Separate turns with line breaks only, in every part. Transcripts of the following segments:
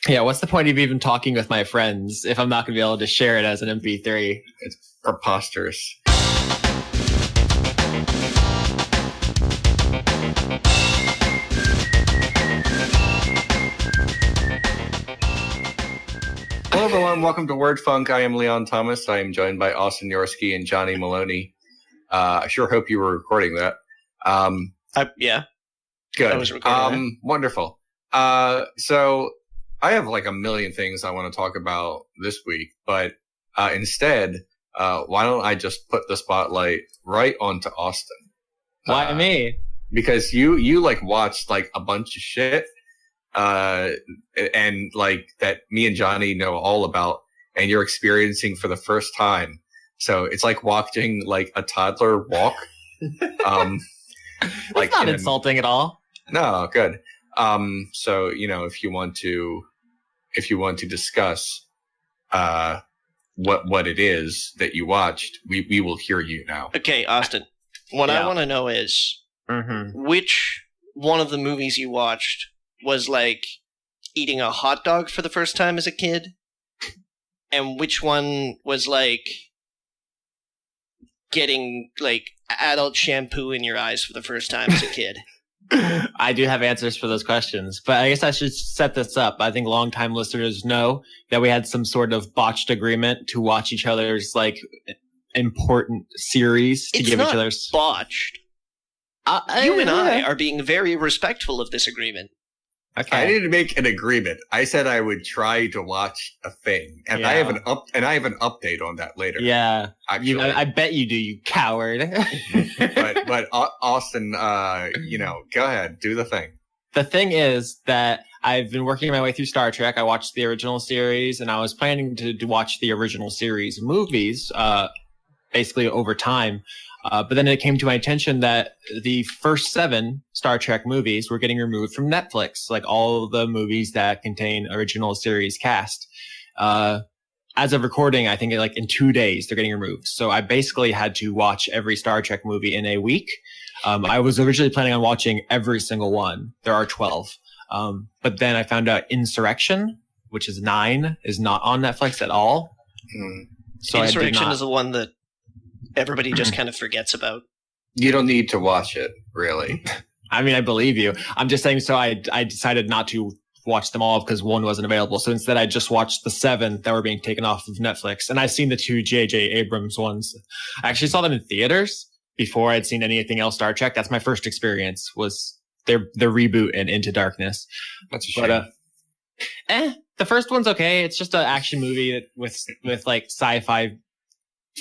Yeah, what's the point of even talking with my friends if I'm not going to be able to share it as an MP3?
It's preposterous. Hello, everyone. Welcome to Word Funk. I am Leon Thomas. I am joined by Austin Yorsky and Johnny Maloney. I sure hope you were recording that.
Yeah.
Good.
I was recording that.
Wonderful. So I have like a million things I want to talk about this week, but instead, why don't I just put the spotlight right onto Austin?
Why me?
Because you like watched like a bunch of shit, and like that me and Johnny know all about, and you're experiencing for the first time. So it's like watching like a toddler walk.
Like not insulting at all.
No, good. So if you want to discuss what it is that you watched, we will hear you now.
Okay, Austin. What I want to know is which one of the movies you watched was like eating a hot dog for the first time as a kid, and which one was like getting like adult shampoo in your eyes for the first time as a kid?
I do have answers for those questions, but I guess I should set this up. I think longtime listeners know that we had some sort of botched agreement to watch each other's like important series to give each other's
botched. You and I are being very respectful of this agreement.
Okay.
I didn't make an agreement. I said I would try to watch a thing, and I have an update on that later.
Yeah, I bet you do, you coward.
but Austin, go ahead, do the thing.
The thing is that I've been working my way through Star Trek. I watched the original series, and I was planning to watch the original series movies, basically over time. But then it came to my attention that the first 7 Star Trek movies were getting removed from Netflix, like all the movies that contain original series cast. As of recording, I think like in 2 days, they're getting removed. So I basically had to watch every Star Trek movie in a week. I was originally planning on watching every single one. There are 12. But then I found out Insurrection, which is 9, is not on Netflix at all.
So Insurrection is the one that everybody just kind of forgets about.
You don't need to watch it, really.
I mean, I believe you. I'm just saying, so I decided not to watch them all because one wasn't available. So instead, I just watched the 7 that were being taken off of Netflix. And I've seen the 2 J.J. Abrams ones. I actually saw them in theaters before I'd seen anything else Star Trek. That's my first experience, was their reboot and Into Darkness.
That's a shame.
But, the first one's okay. It's just an action movie with like sci-fi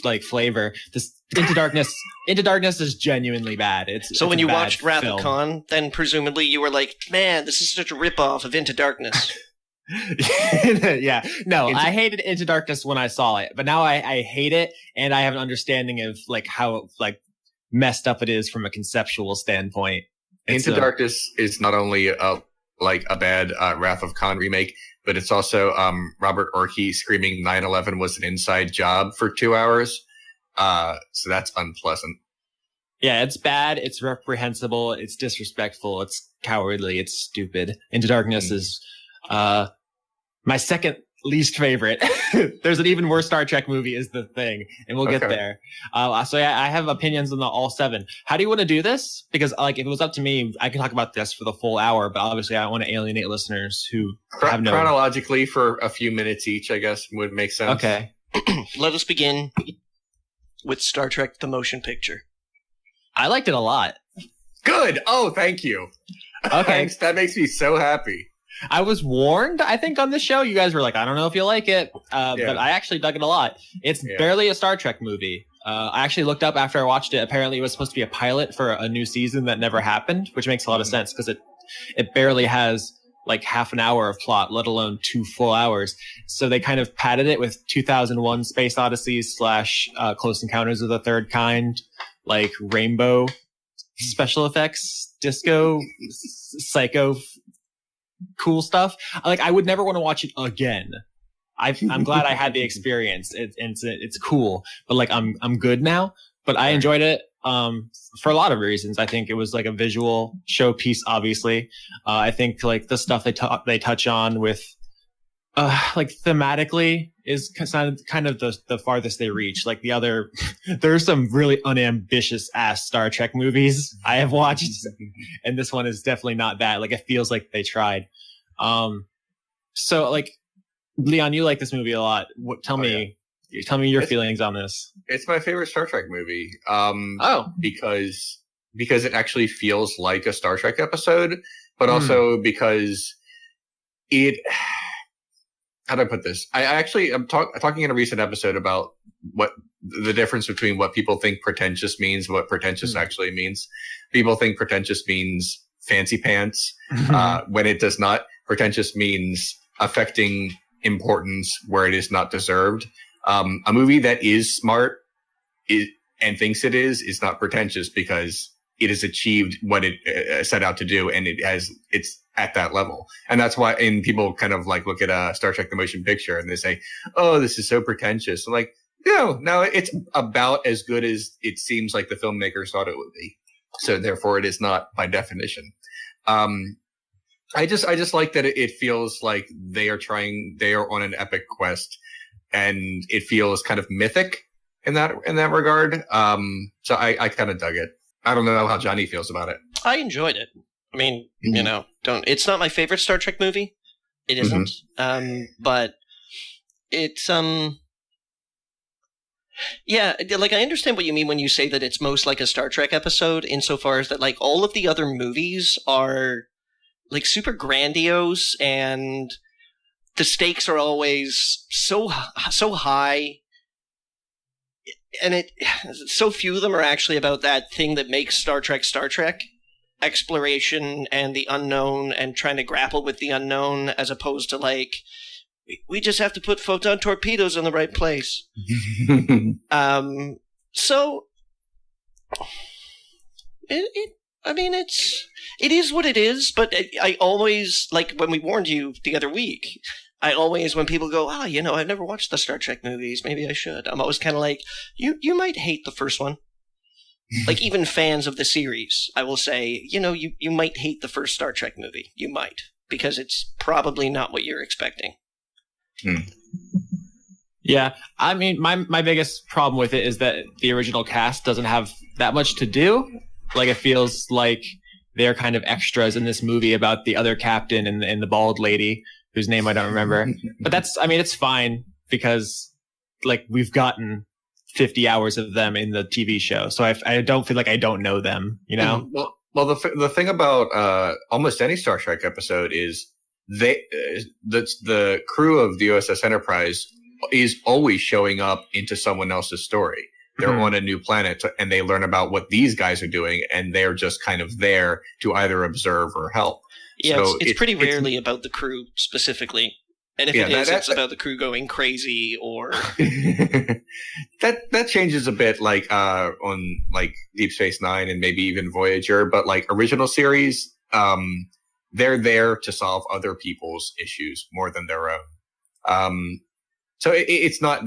like flavor. This Into Darkness is genuinely bad. So
when you watched Wrath of Khan, then presumably you were like, man, this is such a ripoff of Into Darkness.
Yeah. No, I hated Into Darkness when I saw it, but now I hate it, and I have an understanding of like how like messed up it is from a conceptual standpoint.
Into Darkness is not only a bad Wrath of Khan remake, but it's also Robert Orkey screaming 9/11 was an inside job for 2 hours. So that's unpleasant.
Yeah, it's bad. It's reprehensible. It's disrespectful. It's cowardly. It's stupid. Into Darkness is my second least favorite. There's an even worse Star Trek movie, is The Thing, and we'll get there. So yeah, I have opinions on all 7. How do you want to do this? Because like, if it was up to me, I can talk about this for the full hour, but obviously I want to alienate listeners who have no...
Chronologically for a few minutes each, I guess, would make sense.
Okay.
Let us begin with Star Trek The Motion Picture.
I liked it a lot.
Good! Oh, thank you.
Okay.
Thanks. That makes me so happy.
I was warned, I think, on this show. You guys were like, I don't know if you'll like it. But I actually dug it a lot. It's barely a Star Trek movie. I actually looked up after I watched it. Apparently, it was supposed to be a pilot for a new season that never happened, which makes a lot of sense because it barely has like half an hour of plot, let alone 2 full hours. So they kind of padded it with 2001 Space Odyssey / Close Encounters of the Third Kind, like rainbow special effects, disco, psycho, cool stuff. Like, I would never want to watch it again. I'm glad I had the experience. It's cool, but like I'm good now. But I enjoyed it for a lot of reasons. I think it was like a visual showpiece. Obviously, I think like the stuff they touch on with like thematically is kind of the farthest they reach. Like the other, there's some really unambitious ass Star Trek movies I have watched, and this one is definitely not that. Like it feels like they tried. So like Leon, you like this movie a lot. Tell me your feelings on this.
It's my favorite Star Trek movie. Because it actually feels like a Star Trek episode, but also because it. How do I put this? I'm talking in a recent episode about what the difference between what people think pretentious means, what pretentious actually means. People think pretentious means fancy pants, when it does not. Pretentious means affecting importance where it is not deserved. A movie that is smart and thinks it is not pretentious because it has achieved what it set out to do, and it's at that level. And that's why, and people kind of like look at Star Trek the Motion Picture and they say, oh, this is so pretentious. I'm like, no, it's about as good as it seems like the filmmakers thought it would be. So therefore it is not by definition. I just like that it feels like they are on an epic quest, and it feels kind of mythic in that regard. So I kind of dug it. I don't know how Johnny feels about it.
I enjoyed it. I mean, it's not my favorite Star Trek movie. It isn't. But it's, yeah, like I understand what you mean when you say that it's most like a Star Trek episode, insofar as that like all of the other movies are like super grandiose and the stakes are always so high. And so few of them are actually about that thing that makes Star Trek, exploration and the unknown and trying to grapple with the unknown, as opposed to like, we just have to put photon torpedoes in the right place. So it is what it is, but I always, like when we warned you the other week, when people go, I've never watched the Star Trek movies, maybe I should. I'm always kind of like, you might hate the first one. Like even fans of the series, I will say, you might hate the first Star Trek movie. You might, because it's probably not what you're expecting.
Yeah, I mean, my biggest problem with it is that the original cast doesn't have that much to do. Like it feels like they're kind of extras in this movie about the other captain and the bald lady whose name I don't remember. But it's fine because like we've gotten 50 hours of them in the TV show. So I don't feel like I don't know them,
Well, the thing about almost any Star Trek episode is the crew of the USS Enterprise is always showing up into someone else's story. They're on a new planet and they learn about what these guys are doing, and they're just kind of there to either observe or help.
Yeah, so it's pretty rarely about the crew specifically. And if it's about the crew going crazy or
that changes a bit, like on like Deep Space Nine and maybe even Voyager, but like original series, they're there to solve other people's issues more than their own. So it's not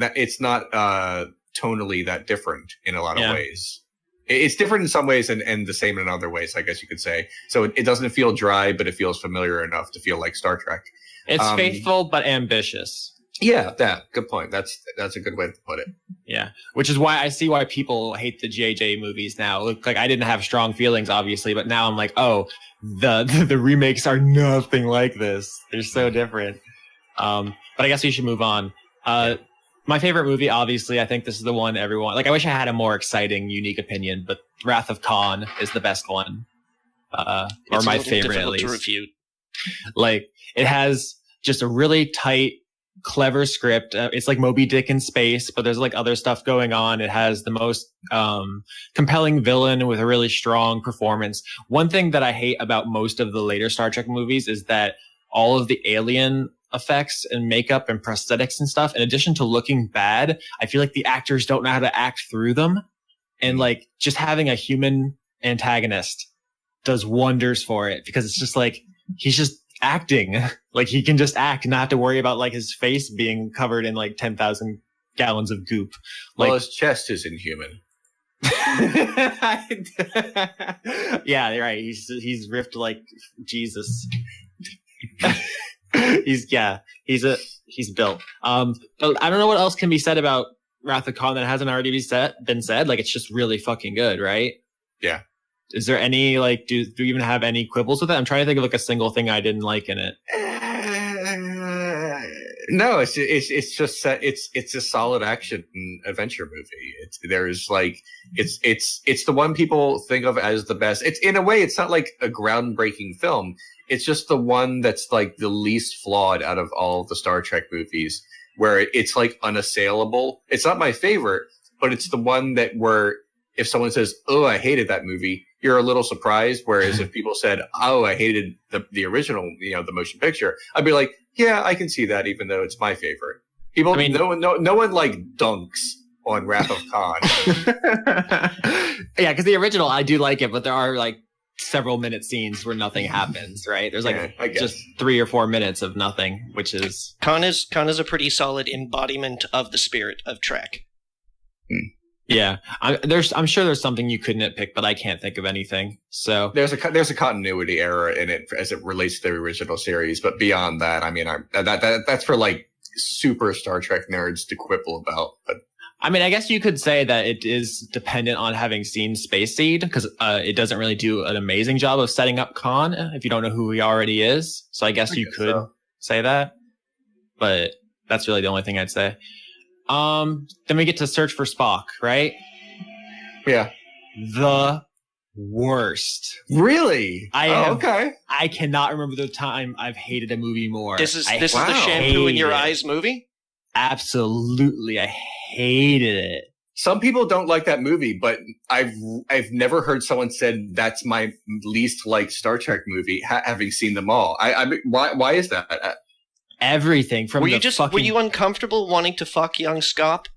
tonally that different in a lot of ways. It's different in some ways and the same in other ways, I guess you could say. So it doesn't feel dry, but it feels familiar enough to feel like Star Trek.
It's faithful but ambitious.
Yeah, good point. That's a good way to put it.
Yeah, which is why I see why people hate the JJ movies now. Look, like I didn't have strong feelings, obviously, but now I'm like, oh, the remakes are nothing like this. They're so different. But I guess we should move on. My favorite movie, obviously, I think this is the one everyone like. I wish I had a more exciting, unique opinion, but Wrath of Khan is the best one, or my favorite at least.
To refute.
Like it has just a really tight, clever script. It's like Moby Dick in space, but there's like other stuff going on. It has the most compelling villain with a really strong performance. One thing that I hate about most of the later Star Trek movies is that all of the alien effects and makeup and prosthetics and stuff, in addition to looking bad, I feel like the actors don't know how to act through them. And like just having a human antagonist does wonders for it, because it's just like he's just acting. Like he can just act and not have to worry about like his face being covered in like 10,000 gallons of goop. Like,
well, his chest is inhuman.
Yeah, you're right. He's ripped like Jesus. He's he's built. But I don't know what else can be said about Wrath of Khan that hasn't already been said. Like, it's just really fucking good, right?
Yeah.
Is there any, like, do you even have any quibbles with it? I'm trying to think of like a single thing I didn't like in it.
No, it's a solid action adventure movie. It's the one people think of as the best. It's, in a way, it's not like a groundbreaking film. It's just the one that's like the least flawed out of all of the Star Trek movies, where it's like unassailable. It's not my favorite, but it's the one that where if someone says, "Oh, I hated that movie," you're a little surprised. Whereas if people said, "Oh, I hated the original," the motion picture, I'd be like, "Yeah, I can see that," even though it's my favorite. People, I mean, no one like dunks on Wrath of Khan.
Yeah, because the original, I do like it, but there are like several minute scenes where nothing happens. Right? There's like just 3 or 4 minutes of nothing, which is
Khan is a pretty solid embodiment of the spirit of Trek.
Yeah, I'm sure there's something you could nitpick, but I can't think of anything. So
there's a continuity error in it as it relates to the original series, but beyond that, I mean, that's for like super Star Trek nerds to quibble about. But
I mean, I guess you could say that it is dependent on having seen Space Seed, because it doesn't really do an amazing job of setting up Khan if you don't know who he already is. So I guess you could say that, but that's really the only thing I'd say. Then we get to Search for Spock, right?
Yeah.
The worst.
Really?
Okay. I cannot remember the time I've hated a movie more.
This is the shampoo in your eyes movie?
Absolutely. I hated it.
Some people don't like that movie, but I've never heard someone said that's my least liked Star Trek movie, having seen them all. I mean, why is that?
Everything from
were you uncomfortable wanting to fuck young Spock?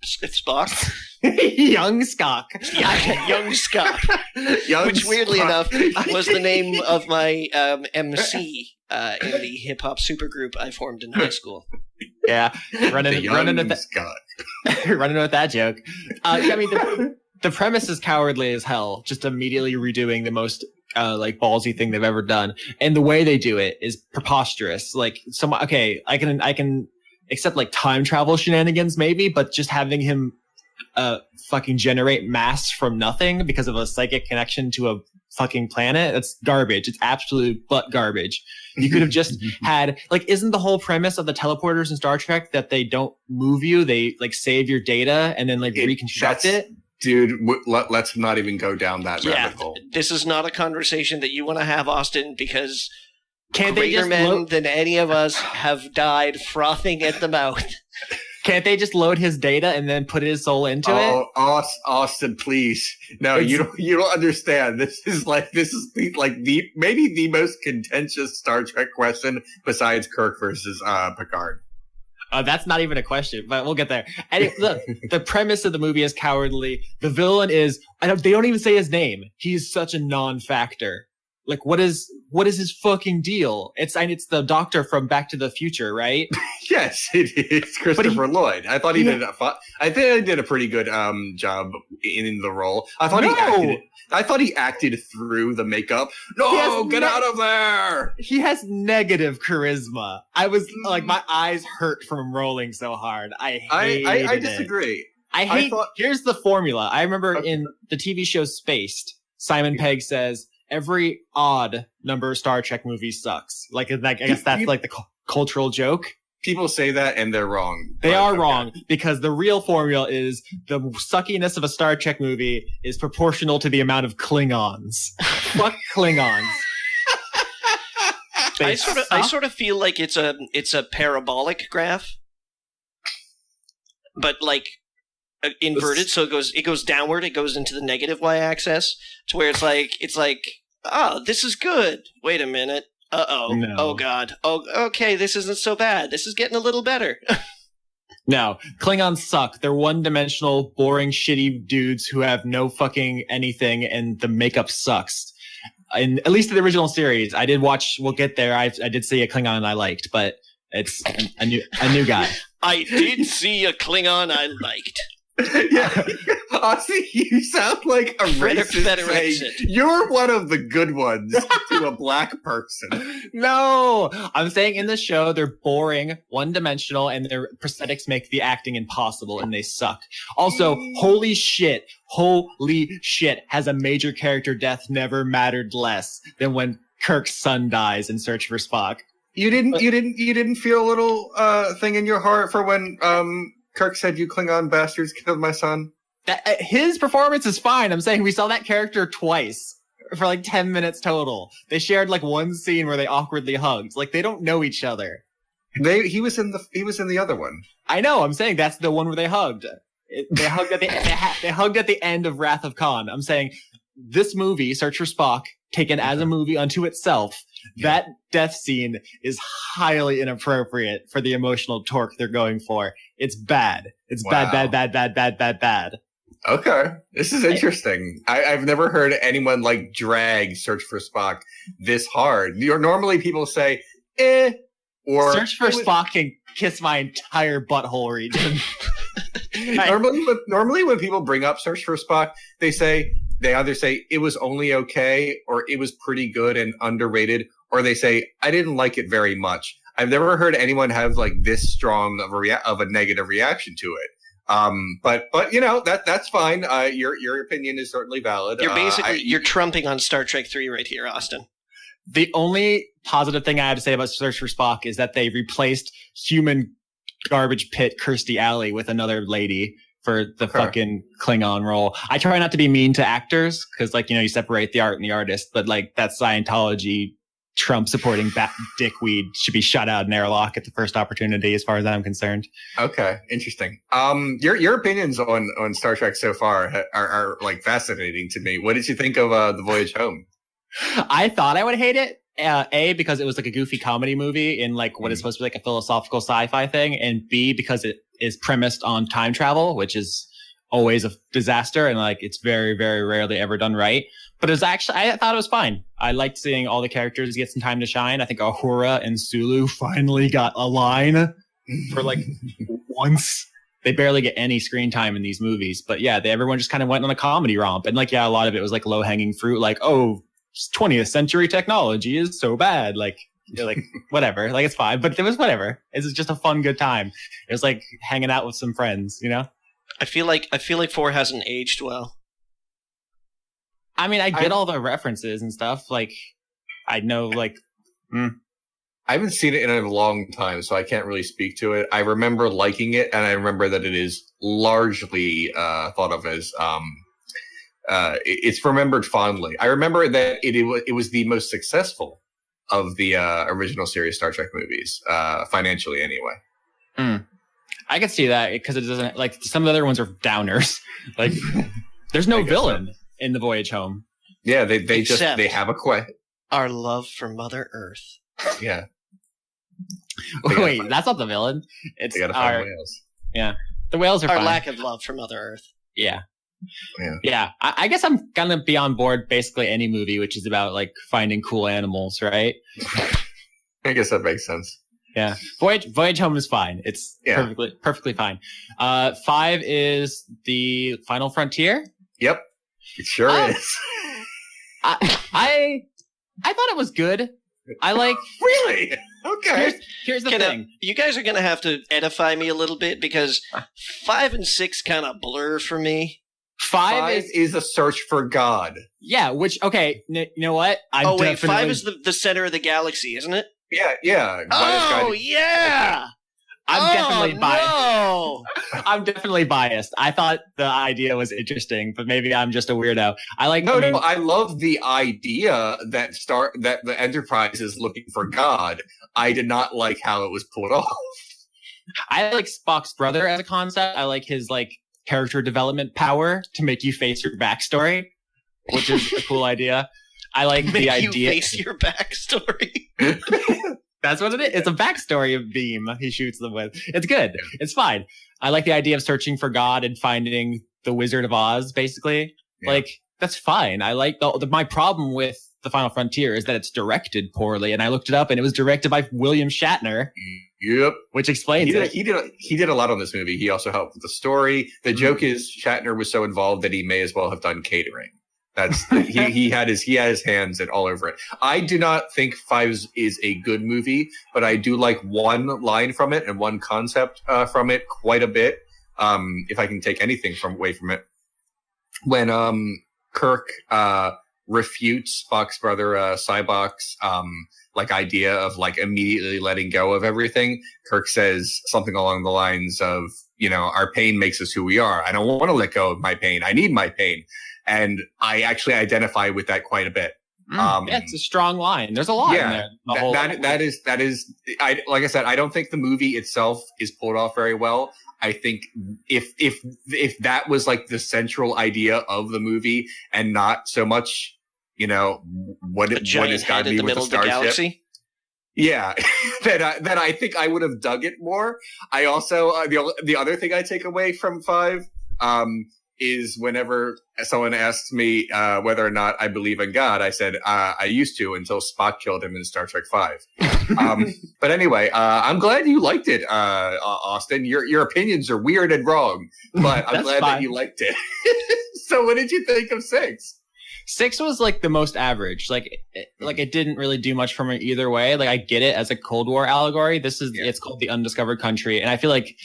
Young Spock.
Yeah, young Spock. Which weirdly enough was the name of my MC in the hip hop supergroup I formed in high school.
Yeah, running with that joke. I mean, the premise is cowardly as hell. Just immediately redoing the most like ballsy thing they've ever done, and the way they do it is preposterous. Like, I can accept like time travel shenanigans maybe, but just having him fucking generate mass from nothing because of a psychic connection to a fucking planet, that's garbage. It's absolute butt garbage. You could have just had, like, isn't the whole premise of the teleporters in Star Trek that they don't move you, they like save your data and then like reconstruct it?
Dude, let's not even go down that rabbit hole.
This is not a conversation that you want to have, Austin, because greater men than any of us have died frothing at the mouth.
Can't they just load his data and then put his soul into it?
Oh, Austin, please. No, you don't understand. This is maybe the most contentious Star Trek question besides Kirk versus Picard.
That's not even a question, but we'll get there. And look, the premise of the movie is cowardly. The villain is, they don't even say his name. He's such a non-factor. Like, what is his fucking deal? It's the doctor from Back to the Future, right?
Yes, it's Christopher Lloyd. I thought he did a pretty good job in the role. I thought he acted through the makeup. No, get out of there!
He has negative charisma. I was like, my eyes hurt from rolling so hard. I
disagree.
Here's the formula. I remember in the TV show Spaced, Simon Pegg says, every odd number of Star Trek movies sucks. Like, I guess that's like the cultural joke.
People say that and they're wrong.
They are wrong, because the real formula is the suckiness of a Star Trek movie is proportional to the amount of Klingons. Fuck Klingons.
I sort of feel like it's a parabolic graph, but like inverted, so it goes downward. It goes into the negative y-axis to where it's like, oh, this is good. Wait a minute. Uh-oh. No. Oh, God. Oh, okay, this isn't so bad. This is getting a little better.
No, Klingons suck. They're one-dimensional, boring, shitty dudes who have no fucking anything, and the makeup sucks. And at least in the original series, I did watch. We'll get there. I did see a Klingon I liked, but it's a new guy.
I did see a Klingon I liked.
Yeah, honestly, you sound like a racist saying you're one of the good ones to a black person.
No, I'm saying in the show they're boring, one-dimensional, and their prosthetics make the acting impossible, and they suck. Also, holy shit, has a major character death never mattered less than when Kirk's son dies in Search for Spock.
You didn't feel a little thing in your heart for when Kirk said, "You Klingon bastards killed my son"?
His performance is fine. I'm saying we saw that character twice for like 10 minutes total. They shared like one scene where they awkwardly hugged. Like they don't know each other.
He was in the other one.
I know. I'm saying that's the one where they hugged. They hugged at the end of Wrath of Khan. I'm saying this movie, Search for Spock, taken as a movie unto itself, that death scene is highly inappropriate for the emotional torque they're going for. It's bad. It's bad.
Okay. This is interesting. I've never heard anyone like drag Search for Spock this hard. Normally people say, or
Search for Spock can kiss my entire butthole region.
Normally when people bring up Search for Spock, they either say it was only okay, or it was pretty good and underrated, or they say I didn't like it very much. I've never heard anyone have like this strong of a negative reaction to it. But you know that's fine. Your opinion is certainly valid.
You're basically you're trumping on Star Trek 3 right here, Austin.
The only positive thing I have to say about Search for Spock is that they replaced human garbage pit Kirstie Alley with another lady for the fucking Klingon role. I try not to be mean to actors because, like, you know, you separate the art and the artist, but like that Scientology Trump supporting dickweed should be shot out in airlock at the first opportunity, as far as I'm concerned.
Okay, interesting. Your opinions on Star Trek so far are like fascinating to me. What did you think of The Voyage Home?
I thought I would hate it. A, because it was like a goofy comedy movie in like what is supposed to be like a philosophical sci-fi thing, and B, because it is premised on time travel, which is always a disaster, and like it's very, very rarely ever done right. But it was actually, I thought it was fine. I liked seeing all the characters get some time to shine. I think Uhura and Sulu finally got a line for like once. They barely get any screen time in these movies, but yeah, everyone just kind of went on a comedy romp, and like, yeah, a lot of it was like low hanging fruit, like, oh, 20th century technology is so bad. Like, you're like, whatever, like it's fine, but it was whatever. It's just a fun, good time. It was like hanging out with some friends, you know?
I feel like 4 hasn't aged well.
I mean, I get all the references and stuff. Like, I know, like,
I haven't seen it in a long time, so I can't really speak to it. I remember liking it, and I remember that it is largely thought of as it's remembered fondly. I remember that it was the most successful of the original series Star Trek movies, financially anyway.
I can see that because it doesn't, like, some of the other ones are downers. Like, there's no villain in The Voyage Home.
Yeah, they have a quest.
Our love for Mother Earth.
Yeah.
Wait, that's not the villain. It's
they gotta find whales.
Yeah, the whales are
our
fine.
lack of love for Mother Earth.
Yeah. I guess I'm gonna be on board basically any movie which is about like finding cool animals, right?
I guess that makes sense.
Yeah, Voyage Home is fine. It's perfectly fine. 5 is The Final Frontier.
Yep, it sure is.
I thought it was good. I like
really. Okay.
Here's the thing.
You guys are gonna have to edify me a little bit because 5 and 6 kind of blur for me.
5
is a search for God.
Yeah, which, okay, you know what?
5 is the center of the galaxy, isn't it?
Yeah.
Oh, yeah!
I'm definitely biased.
No.
I'm definitely biased. I thought the idea was interesting, but maybe I'm just a weirdo. I
love the idea that the Enterprise is looking for God. I did not like how it was pulled off.
I like Spock's brother as a concept. I like his like character development power to make you face your backstory, which is a cool idea. I like the idea.
You face your backstory.
That's what it is. It's a backstory of beam he shoots them with. It's good. It's fine. I like the idea of searching for God and finding the Wizard of Oz, basically. Yeah. Like, that's fine. I like my problem with The Final Frontier is that it's directed poorly. And I looked it up and it was directed by William Shatner.
Yep.
Which explains it.
He did a lot on this movie. He also helped with the story. The joke is Shatner was so involved that he may as well have done catering. That's he had his hands all over it. I do not think Fives is a good movie, but I do like one line from it and one concept from it quite a bit. If I can take anything away from it, when Kirk refutes Spock's brother Cybok's like idea of like immediately letting go of everything, Kirk says something along the lines of, our pain makes us who we are. I don't want to let go of my pain. I need my pain. And I actually identify with that quite a bit.
Yeah, it's a strong line. There's a lot in there.
That is. Like I said, I don't think the movie itself is pulled off very well. I think if that was like the central idea of the movie and not so much, what has got me with the starship. Yeah, then I think I would have dug it more. I also the other thing I take away from 5 is whenever someone asks me whether or not I believe in God, I said I used to until Spock killed him in Star Trek V. But anyway, I'm glad you liked it, Austin. Your opinions are weird and wrong, but I'm glad that you liked it. So what did you think of 6?
6 was like the most average. Like it didn't really do much for me either way. Like I get it as a Cold War allegory. It's called The Undiscovered Country, and I feel like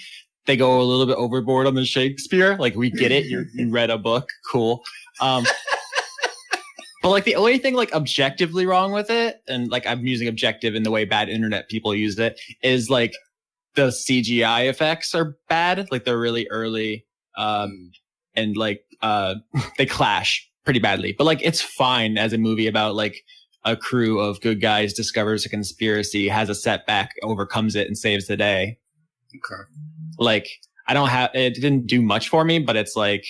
they go a little bit overboard on the Shakespeare. Like, we get it. You read a book. Cool. But like the only thing like objectively wrong with it, and like I'm using objective in the way bad internet people used it, is like the CGI effects are bad. Like they're really early. And like they clash pretty badly. But like it's fine as a movie about like a crew of good guys discovers a conspiracy, has a setback, overcomes it, and saves the day.
Okay.
Like, it didn't do much for me, but it's like,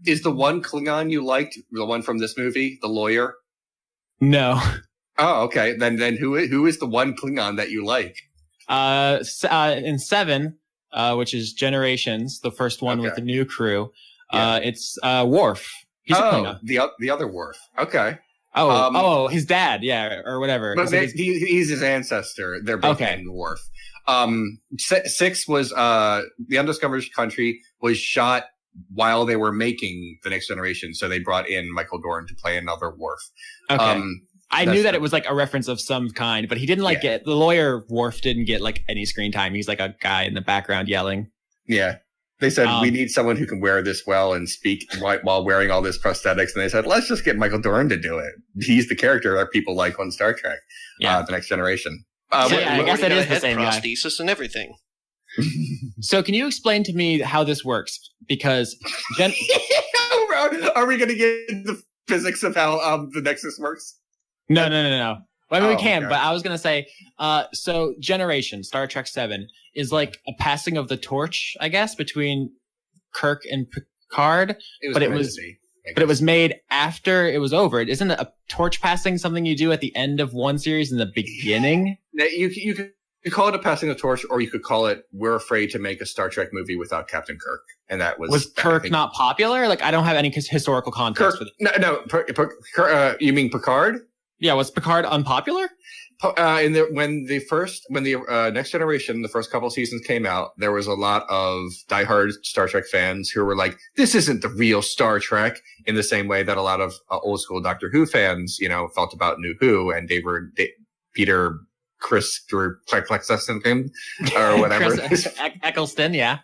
Is the one Klingon you liked the one from this movie, the lawyer?
No.
Oh, okay. Then who is the one Klingon that you like?
In 7, which is Generations, the first one with the new crew, it's Worf. He's a Klingon.
The other Worf. Okay.
His dad, or whatever.
But he's his ancestor. They're both named Worf. 6 was The Undiscovered Country was shot while they were making The Next Generation, so they brought in Michael Dorn to play another Worf.
Okay. I knew that it was like a reference of some kind, but he didn't get the lawyer Worf didn't get like any screen time. He's like a guy in the background yelling.
Yeah. They said, we need someone who can wear this well and speak while wearing all this prosthetics. And they said, let's just get Michael Dorn to do it. He's the character that people like on Star Trek, The Next Generation.
I guess that is the same guy.
Prosthesis and everything.
So can you explain to me how this works? Because
are we going to get into the physics of how the Nexus works?
No. I mean, we can, but I was going to say, so Generation, Star Trek 7, is like a passing of the torch, I guess, between Kirk and Picard. But it was made after it was over. Isn't a torch passing something you do at the end of one series in the beginning?
You could call it a passing of torch, or you could call it we're afraid to make a Star Trek movie without Captain Kirk. And that was
Kirk not popular? Like, I don't have any historical context for
it. You mean Picard?
Yeah, was Picard unpopular?
When the Next Generation, the first couple seasons came out, there was a lot of diehard Star Trek fans who were like, "This isn't the real Star Trek." In the same way that a lot of old school Doctor Who fans, felt about New Who, and they were Peter Plexuston or whatever.
Eccleston, yeah,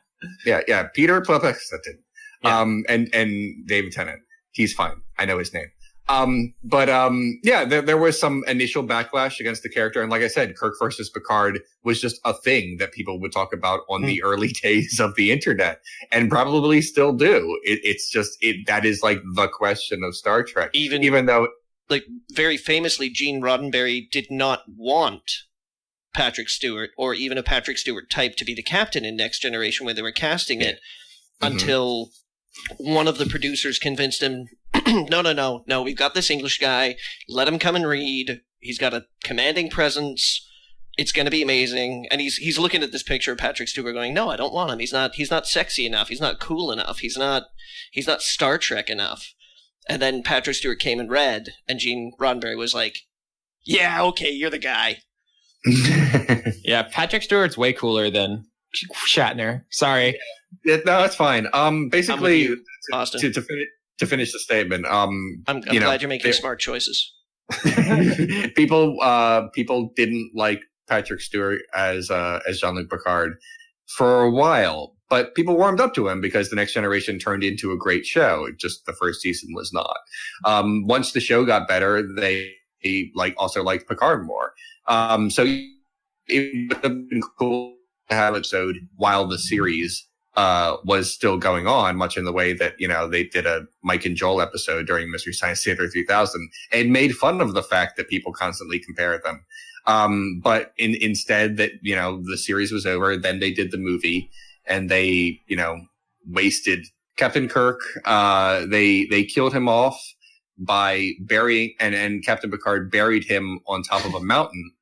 Peter Plexuston, and David Tennant. He's fine. I know his name. There was some initial backlash against the character. And like I said, Kirk versus Picard was just a thing that people would talk about on the early days of the internet and probably still do. That is like the question of Star Trek. Even though,
like, very famously, Gene Roddenberry did not want Patrick Stewart or even a Patrick Stewart type to be the captain in Next Generation when they were casting it until one of the producers convinced him, no, we've got this English guy. Let him come and read. He's got a commanding presence. It's going to be amazing. And he's looking at this picture of Patrick Stewart going, no, I don't want him. He's not sexy enough. He's not cool enough. He's not Star Trek enough. And then Patrick Stewart came and read, and Gene Roddenberry was like, yeah, okay, you're the guy.
Yeah, Patrick Stewart's way cooler than Shatner. Sorry.
No, it's fine. Basically,
Austin.
To finish the statement,
I'm glad you're making smart choices.
people didn't like Patrick Stewart as Jean-Luc Picard for a while, but people warmed up to him because The Next Generation turned into a great show. Just the first season was not. Once the show got better, they also liked Picard more. So it would have been cool to have an episode while the series was still going on, much in the way that, they did a Mike and Joel episode during Mystery Science Theater 3000 and made fun of the fact that people constantly compare them. But instead that, the series was over, then they did the movie and they, wasted Captain Kirk. They killed him off by burying, and Captain Picard buried him on top of a mountain,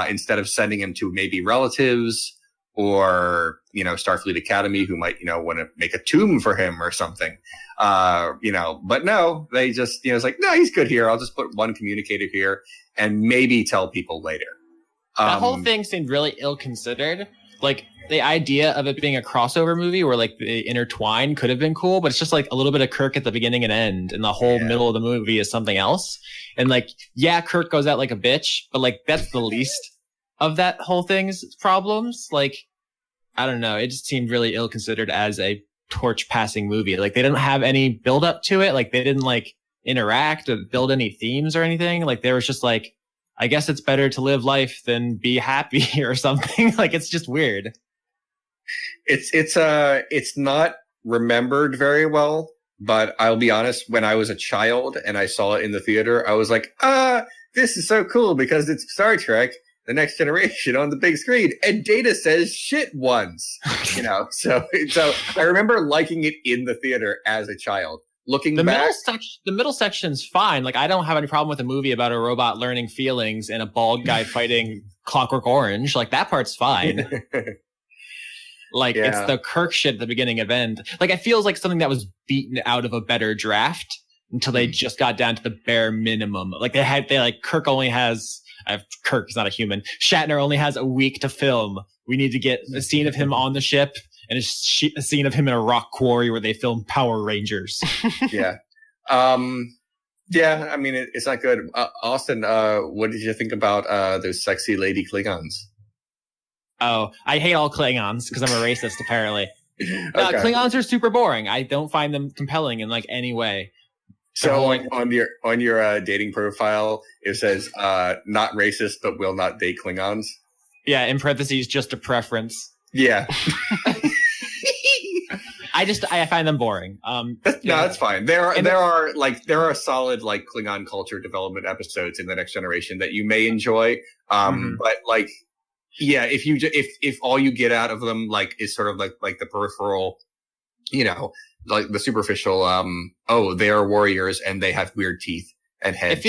instead of sending him to maybe relatives or, Starfleet Academy, who might, want to make a tomb for him or something. But no, they just, it's like, no, he's good here. I'll just put one communicator here and maybe tell people later.
That whole thing seemed really ill-considered. Like, the idea of it being a crossover movie where, like, they intertwine could have been cool, but it's just, like, a little bit of Kirk at the beginning and end, and the whole middle of the movie is something else. And, like, yeah, Kirk goes out like a bitch, but, like, that's the least of that whole thing's problems. Like, I don't know. It just seemed really ill-considered as a torch-passing movie. Like, they didn't have any build-up to it. Like, they didn't, like, interact or build any themes or anything. Like, there was just, like, I guess it's better to live life than be happy or something. Like, it's just weird.
It's not remembered very well, but I'll be honest, when I was a child and I saw it in the theater, I was like, this is so cool because it's Star Trek, The Next Generation on the big screen, and Data says shit once, so I remember liking it in the theater as a child. Looking back,
the middle section's fine. Like, I don't have any problem with a movie about a robot learning feelings and a bald guy fighting Clockwork Orange. Like, that part's fine. Like, it's the Kirk shit at the beginning of end. Like, it feels like something that was beaten out of a better draft until they just got down to the bare minimum. Like, Kirk only has, Kirk's not a human. Shatner only has a week to film. We need to get a scene of him on the ship and a scene of him in a rock quarry where they film Power Rangers.
Yeah. I mean, it's not good. Austin, what did you think about those sexy lady Klingons?
Oh, I hate all Klingons because I'm a racist, apparently.
Okay.
Klingons are super boring. I don't find them compelling in, like, any way.
So on your dating profile, it says, not racist, but will not date Klingons.
Yeah, in parentheses, just a preference.
Yeah.
I find them boring.
That's fine. There are solid, like, Klingon culture development episodes in The Next Generation that you may enjoy. But, like, yeah, if all you get out of them, like, is sort of like the peripheral, like the superficial, they are warriors and they have weird teeth and heads.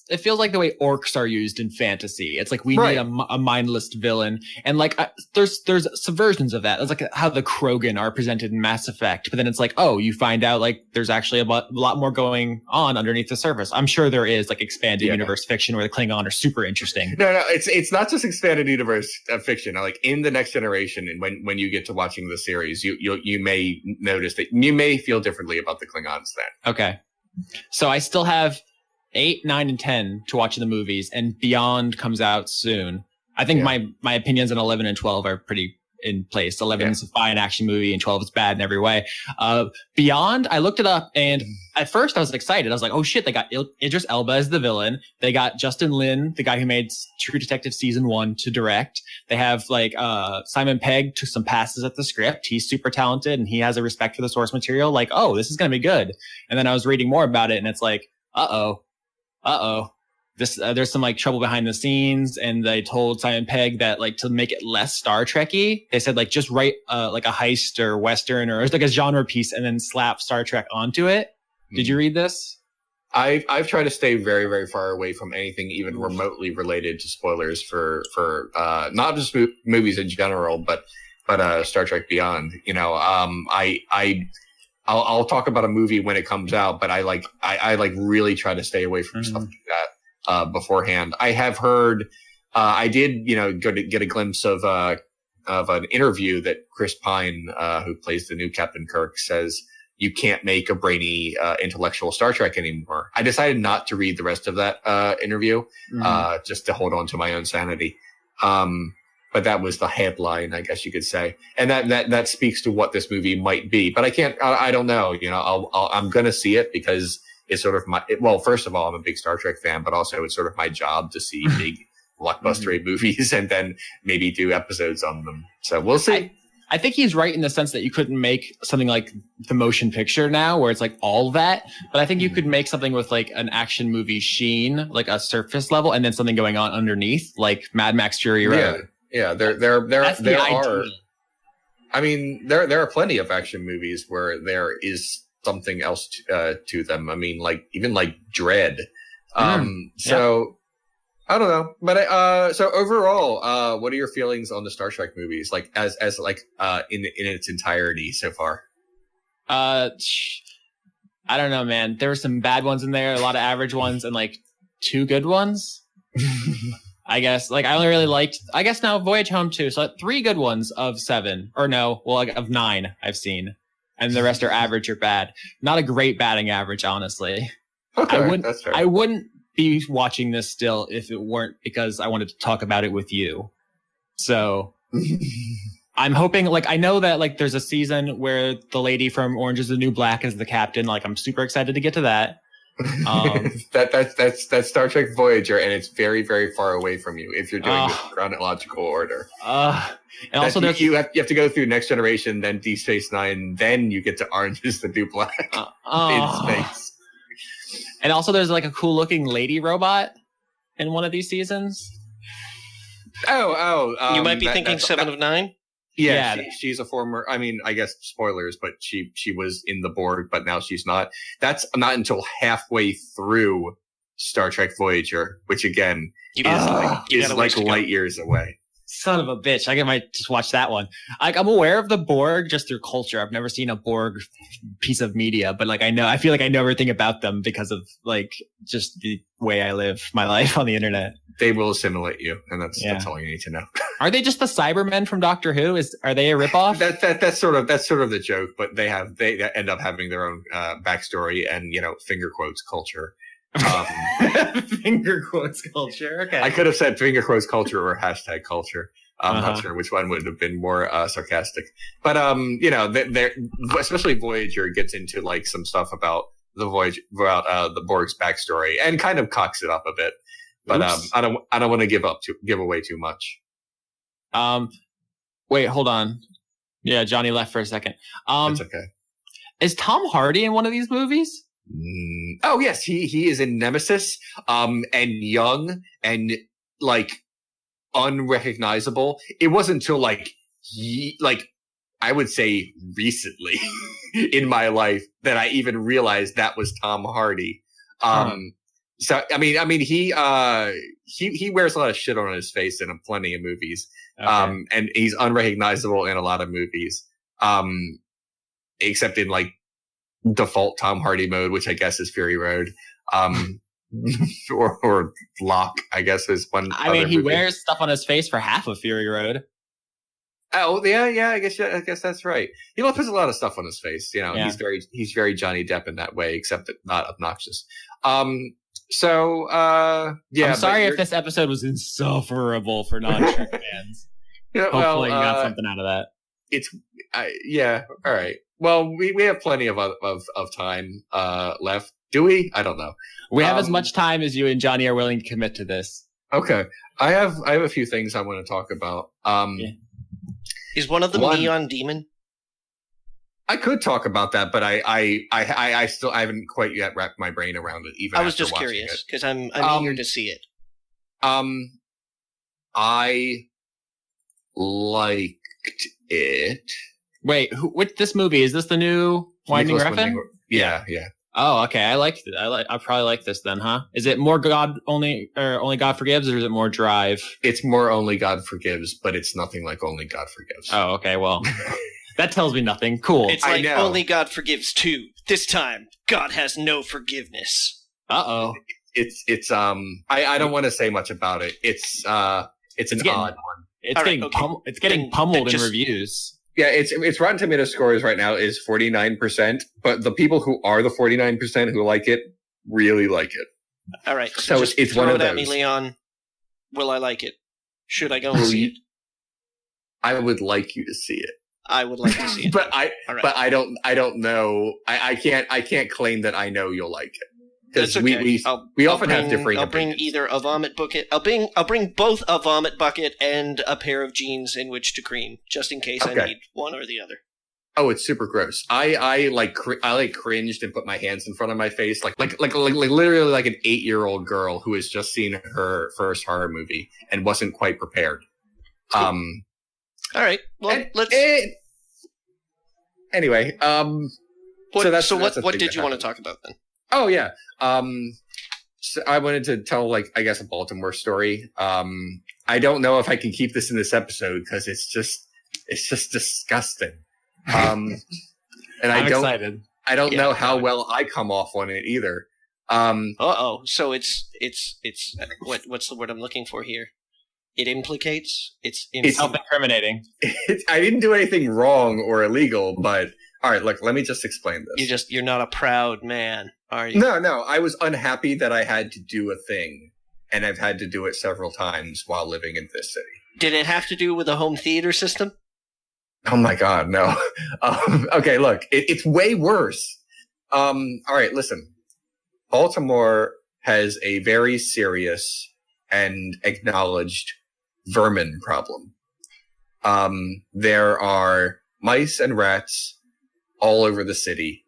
It feels like the way orcs are used in fantasy. It's like we need a mindless villain, and like there's subversions of that. It's like how the Krogan are presented in Mass Effect, but then it's like, oh, you find out like there's actually a lot more going on underneath the surface. I'm sure there is like expanded universe fiction where the Klingon are super interesting.
No, it's not just expanded universe fiction. Like in The Next Generation, and when you get to watching the series, you may notice that you may feel differently about the Klingons then.
Okay, so I still have 8, 9, and 10 to watch in the movies, and Beyond comes out soon. I think my opinions on 11 and 12 are pretty in place. 11 is a fine action movie, and 12 is bad in every way. Beyond, I looked it up, and at first I was excited. I was like, oh shit, they got Idris Elba as the villain. They got Justin Lin, the guy who made True Detective Season 1, to direct. They have like Simon Pegg took some passes at the script. He's super talented, and he has a respect for the source material. Like, oh, this is going to be good. And then I was reading more about it, and it's like, there's some like trouble behind the scenes, and they told Simon Pegg that like to make it less Star Trek-y, they said like just write like a heist or Western or like a genre piece and then slap Star Trek onto it. Did you read this?
I've tried to stay very, very far away from anything even remotely related to spoilers for not just movies in general, but Star Trek Beyond. I'll talk about a movie when it comes out, but I really try to stay away from stuff like that beforehand. I have heard I did, go to get a glimpse of an interview that Chris Pine, who plays the new Captain Kirk, says you can't make a brainy, intellectual Star Trek anymore. I decided not to read the rest of that interview, just to hold on to my own sanity. But that was the headline, I guess you could say, and that speaks to what this movie might be. But I don't know. I'm gonna see it because it's sort of well, first of all, I'm a big Star Trek fan, but also it's sort of my job to see big blockbuster movies and then maybe do episodes on them. So we'll see.
I think he's right in the sense that you couldn't make something like the motion picture now where it's like all that, but I think you could make something with like an action movie sheen, like a surface level, and then something going on underneath, like Mad Max Fury Road. Yeah, there are. I mean, there are plenty of action movies where there is something else to them. I mean, like even like Dread. So I don't know, but so overall, what are your feelings on the Star Trek movies? Like as like in its entirety so far? I don't know, man. There were some bad ones in there, a lot of average ones, and like 2 good ones. I guess like I only really liked. I guess now Voyage Home too. So 3 good ones of 7, or no, well like of 9 I've seen, and the rest are average or bad. Not a great batting average, honestly.
Okay, that's fair.
I wouldn't be watching this still if it weren't because I wanted to talk about it with you. So I'm hoping, like, I know that like there's a season where the lady from Orange is the New Black is the captain. Like, I'm super excited to get to that.
That's Star Trek Voyager, and it's very, very far away from you if you're doing the chronological order.
And also
you have to go through Next Generation, then Deep Space Nine, then you get to Orange is the New Black in space.
And also there's like a cool looking lady robot in one of these seasons.
You might be thinking 7 of 9?
Yeah. She's a former, I mean, I guess spoilers, but she was in the Borg, but now she's not. That's not until halfway through Star Trek Voyager, which again is like light years away.
Son of a bitch. I might just watch that one. I'm aware of the Borg just through culture. I've never seen a Borg piece of media, but like I feel like I know everything about them because of like just the way I live my life on the internet.
They will assimilate you, and that's all you need to know.
Are they just the Cybermen from Doctor Who? Are they a ripoff?
That's sort of the joke, but they end up having their own backstory and finger quotes culture.
Finger quotes culture. Okay.
I could have said finger quotes culture or hashtag culture. I'm not sure which one would have been more sarcastic. But they're especially Voyager gets into like some stuff about the Borg's backstory and kind of cocks it up a bit. But I don't want to give away too much.
Wait, hold on. Yeah, Johnny left for a second.
That's okay.
Is Tom Hardy in one of these movies?
Oh yes, he is in Nemesis, and young and like unrecognizable. It wasn't until like I would say recently in my life that I even realized that was Tom Hardy. So I mean he wears a lot of shit on his face in plenty of movies, and he's unrecognizable in a lot of movies, except in like default Tom Hardy mode, which I guess is Fury Road, or Locke, I guess is one.
I mean, he wears stuff on his face for half of Fury Road.
Oh yeah, I guess that's right. He puts a lot of stuff on his face. He's very Johnny Depp in that way, except that not obnoxious. So I'm
sorry if this episode was insufferable for non-Trek fans. Hopefully, you got something out of that.
All right. Well, we have plenty of time left. Do we? I don't know.
We have as much time as you and Johnny are willing to commit to this.
Okay. I have a few things I want to talk about.
Is one of them Neon Demon?
I could talk about that, but I still haven't quite yet wrapped my brain around it. Even
I was just curious because I'm eager to see it.
I liked it.
Wait, this movie is this the new Winding Refn?
Yeah.
Oh, okay. I liked it. I probably like this then, huh? Is it more God Only God Forgives, or is it more Drive?
It's more Only God Forgives, but it's nothing like Only God Forgives.
Oh, okay. Well, that tells me nothing. Cool.
It's like Only God Forgives 2. This time, God has no forgiveness.
Uh-oh.
I don't want to say much about it. It's odd one.
It's getting pummeled in reviews.
Yeah, it's Rotten Tomatoes scores right now is 49%, but the people who are the 49% who like it really like it.
All right,
so it's one of those. At me,
Leon. Will I like it? Should I go and see it?
I would like you to see it.
I would like to see it,
but I don't know. I can't claim that I know you'll like it. Because
okay.
we often have differing opinions.
I'll bring either a vomit bucket. I'll bring both a vomit bucket and a pair of jeans in which to cream, just in case I need one or the other.
Oh, it's super gross. I cringed and put my hands in front of my face, like literally like an 8-year-old girl who has just seen her first horror movie and wasn't quite prepared.
Cool. All right. Well, let's.
Anyway,
what did you want to talk about then?
Oh yeah. So I wanted to tell, I guess, a Baltimore story. I don't know if I can keep this in this episode because it's just disgusting. And I'm excited. I don't know how well I come off on it either.
So it's what's the word I'm looking for here? It implicates. It's
self-incriminating.
I didn't do anything wrong or illegal, but all right. Look, let me just explain this.
You're not a proud man, are you?
No. I was unhappy that I had to do a thing, and I've had to do it several times while living in this city.
Did it have to do with a home theater system?
Oh my God, no. Okay, look, it's way worse. All right, listen. Baltimore has a very serious and acknowledged vermin problem. There are mice and rats all over the city,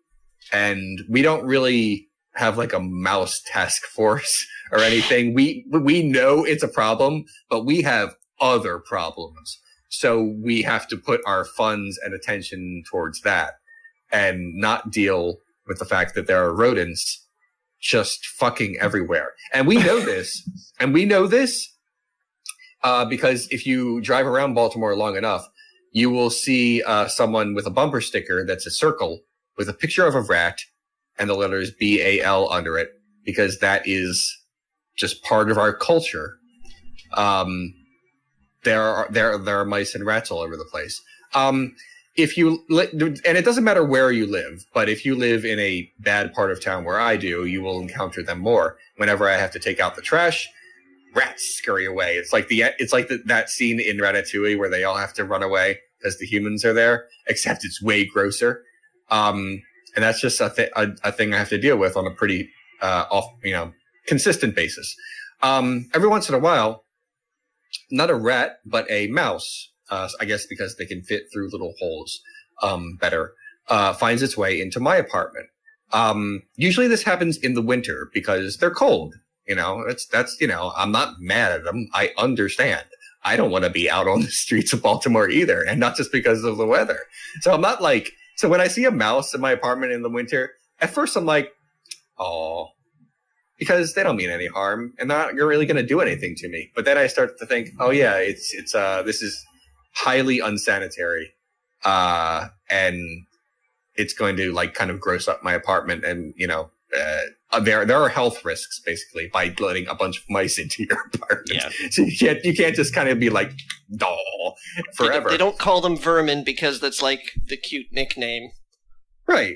and we don't really have a mouse task force or anything. We know it's a problem, but we have other problems. So we have to put our funds and attention towards that and not deal with the fact that there are rodents just fucking everywhere. And we know this. Because if you drive around Baltimore long enough, you will see someone with a bumper sticker that's a circle with a picture of a rat and the letters BAL under it, because that is just part of our culture. There are mice and rats all over the place. And it doesn't matter where you live, but if you live in a bad part of town where I do, you will encounter them more. Whenever I have to take out the trash, rats scurry away. It's like that scene in Ratatouille where they all have to run away because the humans are there, except it's way grosser. And that's just a thing I have to deal with on a pretty consistent basis. Every once in a while, not a rat, but a mouse, I guess because they can fit through little holes better, finds its way into my apartment. Usually this happens in the winter because they're cold. I'm not mad at them. I understand. I don't want to be out on the streets of Baltimore either, and not just because of the weather. So I'm not so when I see a mouse in my apartment in the winter, at first I'm like, oh, because they don't mean any harm and they're not really going to do anything to me. But then I start to think, oh yeah, it's this is highly unsanitary, and it's going to kind of gross up my apartment, and there are health risks basically by letting a bunch of mice into your apartment. Yeah. So you can't just kind of be forever.
They don't call them vermin because that's the cute nickname,
right?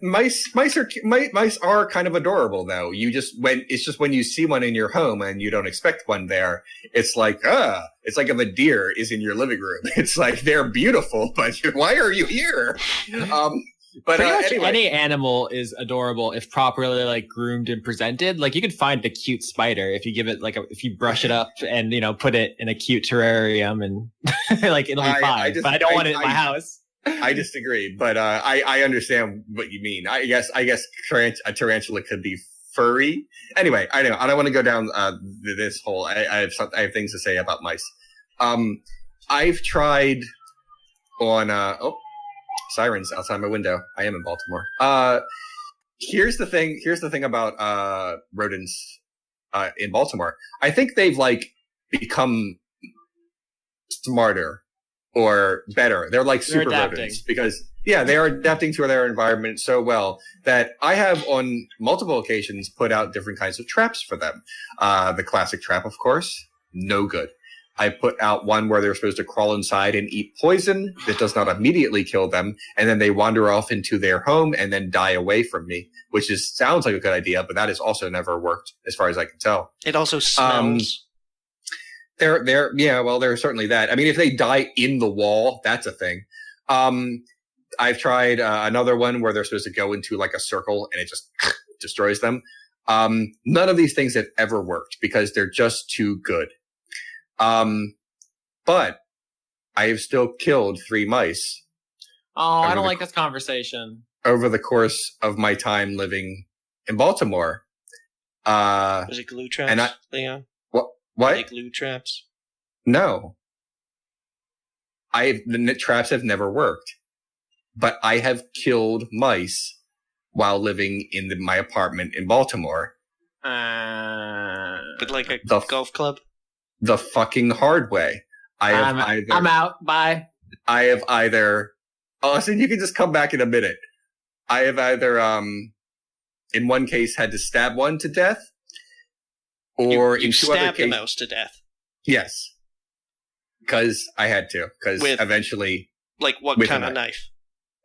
Mice are kind of adorable though. It's just when you see one in your home and you don't expect one there, it's it's like if a deer is in your living room. It's they're beautiful, but why are you here? But
anyway. Any animal is adorable if properly groomed and presented. You could find a cute spider if you give it if you brush it up and put it in a cute terrarium and it'll be fine. But I don't want it in my house.
I disagree, but I understand what you mean. I guess a tarantula could be furry. Anyway, I don't want to go down this hole. I have things to say about mice. I've tried on sirens outside my window. I am in Baltimore. Here's the thing about rodents in Baltimore. I think they've become smarter or better. They're super rodents because Yeah, they are adapting to their environment so well that I have on multiple occasions put out different kinds of traps for them. The classic trap, of course, no good. I put out one where they're supposed to crawl inside and eat poison that does not immediately kill them, and then they wander off into their home and then die away from me, which sounds like a good idea, but that has also never worked as far as I can tell.
It also smells.
There's certainly that. I mean, if they die in the wall, that's a thing. I've tried another one where they're supposed to go into like a circle and it just destroys them. None of these things have ever worked because they're just too good. But I have still killed 3 mice.
Oh, I don't like this conversation.
Over the course of my time living in Baltimore.
Was it glue traps, Leon?
What?
Like glue traps?
No. The traps have never worked. But I have killed mice while living in my apartment in Baltimore.
But like a golf club?
The fucking hard way.
I'm out. Bye.
I have either... Austin, you can just come back in a minute. I have either, in one case, had to stab one to death, or
you
in 2 other cases...
stabbed a mouse to death?
Yes. Because I had to. Because eventually...
Like what kind of knife?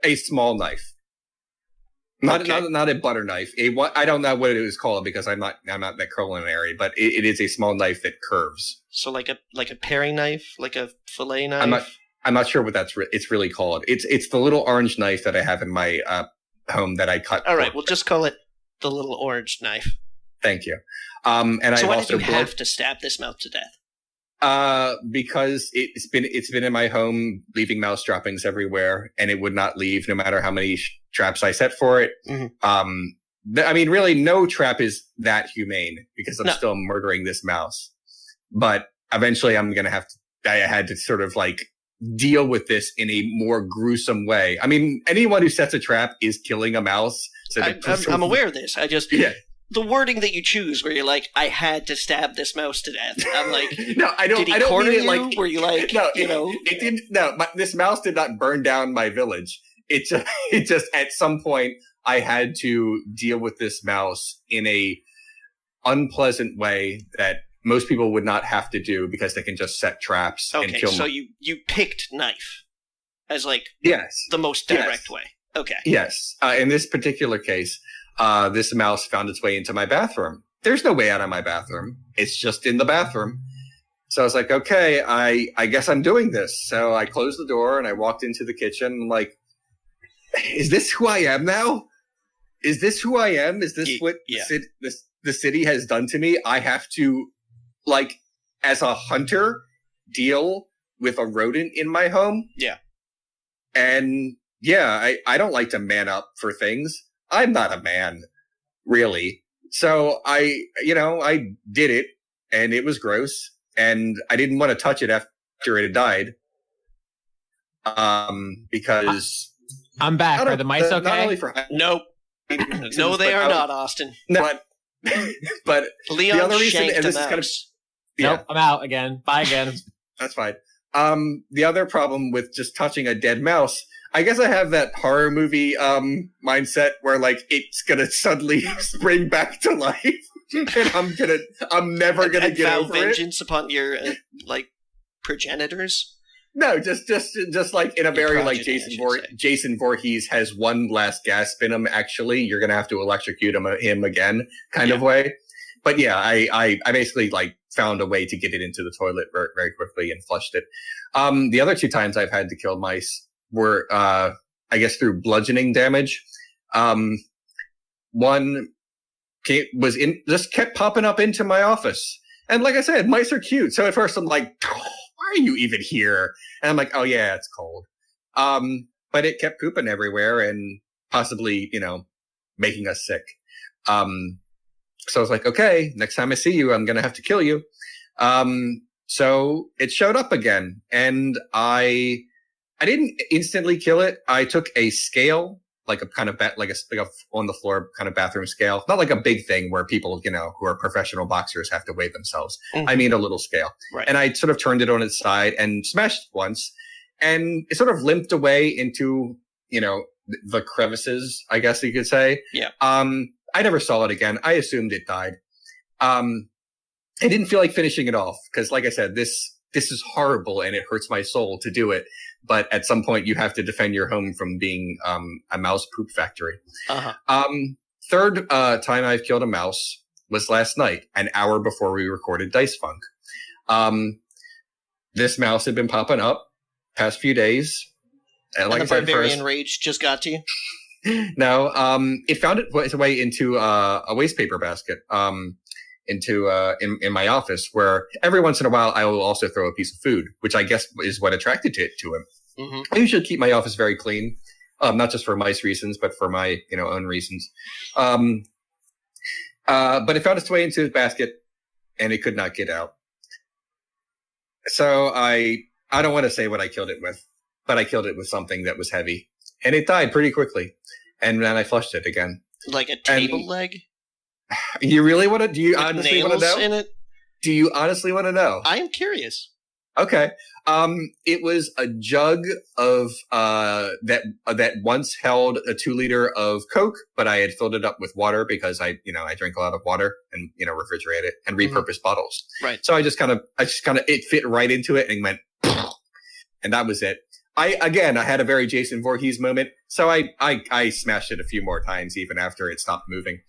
A small knife. Not a butter knife. I don't know what it was called because I'm not that culinary, but it is a small knife that curves.
So like a paring knife, like a fillet knife.
I'm not sure what it's really called. It's the little orange knife that I have in my home that I cut.
All right, we'll just call it the little orange knife.
Thank you. And
so
why
did you have to stab this mouse to death?
Because it's been in my home, leaving mouse droppings everywhere, and it would not leave no matter how many traps I set for it. Mm-hmm. I mean, really, no trap is that humane because I'm still murdering this mouse. But eventually, I had to sort of like deal with this in a more gruesome way. I mean, anyone who sets a trap is killing a mouse. So
I'm aware of this. The wording that you choose, where you're like, "I had to stab this mouse to death." I'm like,
no, I don't.
Did he
I don't
corner
mean it
you?
like.
Were you like,
no,
you know?
It didn't. No, this mouse did not burn down my village. It just at some point I had to deal with this mouse in a unpleasant way that most people would not have to do because they can just set traps and kill.
So you picked knife as like
the
most direct way. Okay.
Yes. In this particular case. This mouse found its way into my bathroom. There's no way out of my bathroom. It's just in the bathroom. So I was like, okay, I guess I'm doing this. So I closed the door and I walked into the kitchen. I'm like, is this who I am now? Is this who I am? Is this what the city has done to me? I have to, like, as a hunter, deal with a rodent in my home?
Yeah.
And I don't like to man up for things. I'm not a man, really. So I did it, and it was gross, and I didn't want to touch it after it had died. Because
I'm back. Are the mice okay?
Nope. No, they are not, Austin.
No, but
Leon
the other reason,
shanked
and this
a
is kind of
nope, I'm out again. Bye again.
That's fine. The other problem with just touching a dead mouse. I guess I have that horror movie mindset where like it's gonna suddenly spring back to life, and I'm never gonna get over
vengeance upon your progenitors.
No, just like in a very like Jason Voorhees has one last gasp in him. Actually, you're gonna have to electrocute him again, kind of way. But yeah, I basically like found a way to get it into the toilet very, very quickly and flushed it. The other 2 times I've had to kill mice were, I guess, through bludgeoning damage. One just kept popping up into my office. And like I said, mice are cute. So at first I'm like, why are you even here? And I'm like, oh yeah, it's cold. But it kept pooping everywhere and possibly, making us sick. So I was like, okay, next time I see you, I'm going to have to kill you. So it showed up again, and I didn't instantly kill it. I took a scale, like a kind of like a on the floor kind of bathroom scale, not like a big thing where people, who are professional boxers have to weigh themselves. Mm-hmm. I mean, a little scale. Right. And I sort of turned it on its side and smashed it once, and it sort of limped away into, the crevices, I guess you could say.
Yeah.
I never saw it again. I assumed it died. I didn't feel like finishing it off because, like I said, this is horrible and it hurts my soul to do it. But at some point, you have to defend your home from being a mouse poop factory.
Uh-huh.
Third time I've killed a mouse was last night, an hour before we recorded Dice Funk. This mouse had been popping up past few days.
And like the barbarian rage just got to you?
No, it found its way into a waste paper basket in my office, where every once in a while I will also throw a piece of food, which I guess is what attracted it to him. Mm-hmm. I usually keep my office very clean, not just for mice reasons, but for my own reasons. But it found its way into his basket, and it could not get out. So I don't want to say what I killed it with, but I killed it with something that was heavy, and it died pretty quickly. And then I flushed it again.
Like a table leg?
You really want to? Do you
with
honestly want to know?
In it?
Do you honestly want to know?
I am curious.
Okay. It was a jug of that once held a 2-liter of Coke, but I had filled it up with water because I drink a lot of water and refrigerate it and repurpose bottles.
Right.
So I just kind of it fit right into it and went, and that was it. I had a very Jason Voorhees moment, so I smashed it a few more times even after it stopped moving.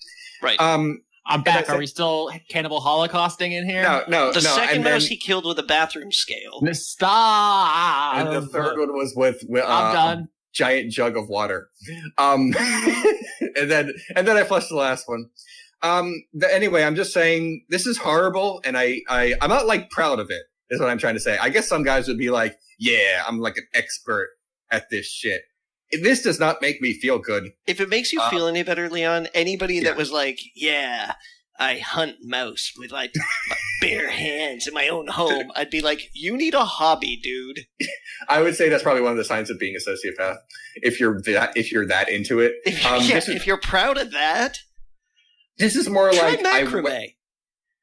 Right.
I'm back. Are we still cannibal holocausting in here?
No.
The second mouse he killed with a bathroom scale.
Stop.
And the third one was with
I'm done.
Giant jug of water. And then I flushed the last one. Anyway, I'm just saying this is horrible, and I'm not like proud of it. Is what I'm trying to say. I guess some guys would be like, yeah, I'm like an expert at this shit. This does not make me feel good.
If it makes you feel any better, Leon, anybody that was like, yeah, I hunt mouse with like my bare hands in my own home, I'd be like, you need a hobby, dude.
I would say that's probably one of the signs of being a sociopath. If you're that into it.
If you're proud of that.
This is more
try
like
macrame.